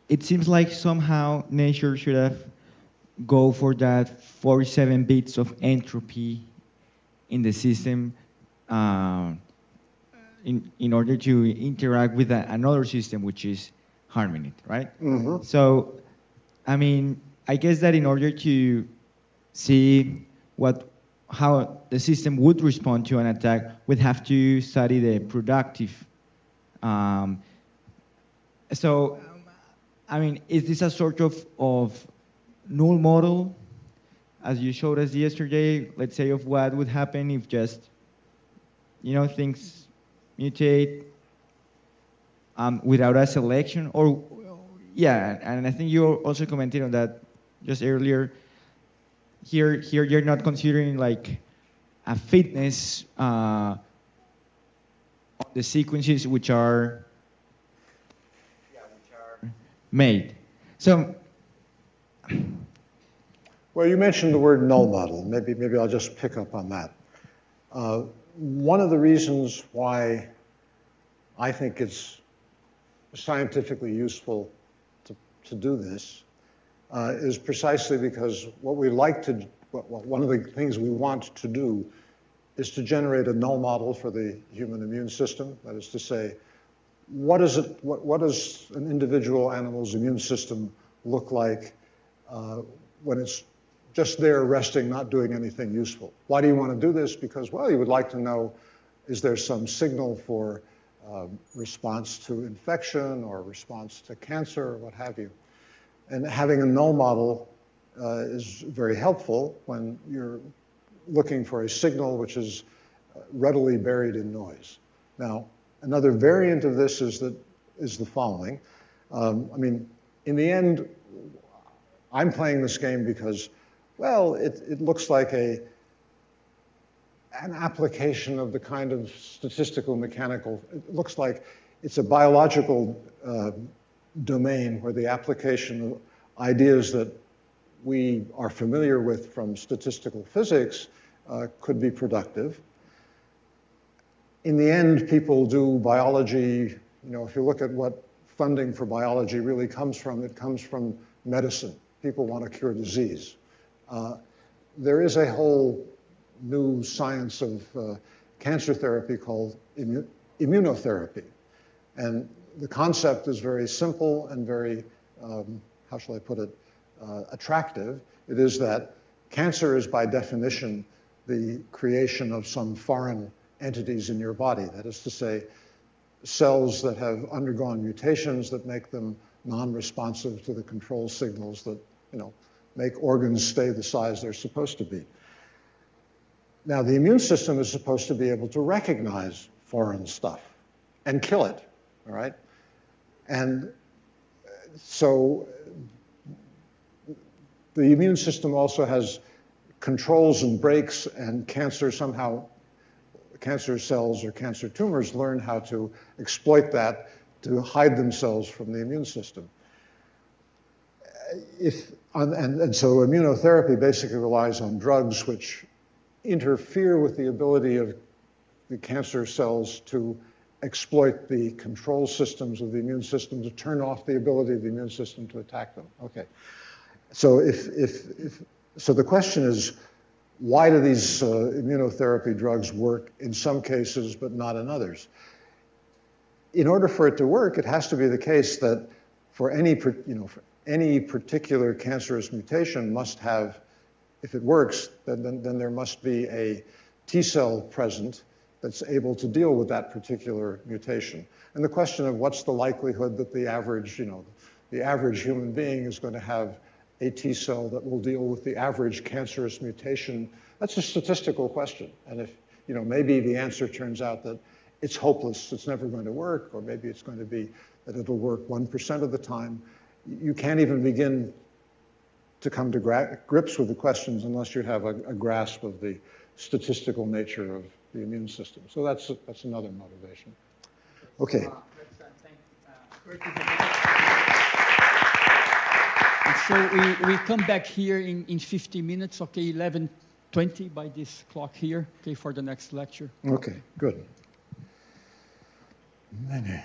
It seems like somehow nature should have go for that 47 bits of entropy in the system in order to interact with another system which is harming it, right? Mm-hmm. So, I mean, I guess that in order to see how the system would respond to an attack, we'd have to study the productive. I mean, is this a sort of null model, as you showed us yesterday, let's say, of what would happen if just, things mutate without a selection? Or, yeah, and I think you also commented on that just earlier. Here you're not considering like a fitness on the sequences which are made. So, well, you mentioned the word null model. Maybe I'll just pick up on that. One of the reasons why I think it's scientifically useful to do this is precisely because one of the things we want to do is to generate a null model for the human immune system. That is to say, what does an individual animal's immune system look like when it's just there resting, not doing anything useful? Why do you want to do this? Because, well, you would like to know, is there some signal for response to infection or response to cancer or what have you? And having a null model is very helpful when you're looking for a signal which is readily buried in noise. Now, another variant of this is the following. I mean, in the end, I'm playing this game because, well, it looks like an application of the kind of statistical mechanical, it looks like it's a biological domain where the application of ideas that we are familiar with from statistical physics could be productive. In the end, people do biology, if you look at what funding for biology really comes from, it comes from medicine. People want to cure disease. There is a whole new science of cancer therapy called immunotherapy. And the concept is very simple and very, how shall I put it, attractive. It is that cancer is by definition the creation of some foreign entities in your body. That is to say, cells that have undergone mutations that make them non-responsive to the control signals that, make organs stay the size they're supposed to be. Now, the immune system is supposed to be able to recognize foreign stuff and kill it, all right? And so the immune system also has controls and brakes, and cancer cells or cancer tumors learn how to exploit that to hide themselves from the immune system. And so immunotherapy basically relies on drugs which interfere with the ability of the cancer cells to exploit the control systems of the immune system, to turn off the ability of the immune system to attack them. Okay. So so the question is, why do these immunotherapy drugs work in some cases but not in others? In order for it to work, it has to be the case that for any particular cancerous mutation must have, if it works, then there must be a T cell present that's able to deal with that particular mutation. And the question of what's the likelihood that the average human being is going to have a T cell that will deal with the average cancerous mutation, that's a statistical question. And if, maybe the answer turns out that it's hopeless, it's never going to work, or maybe it's going to be that it'll work 1% of the time, you can't even begin to come to grips with the questions unless you have a grasp of the statistical nature of the immune system. So that's another motivation. Okay. And so we come back here in 50 minutes, okay, 11:20 by this clock here, okay, for the next lecture. Okay, good. Many.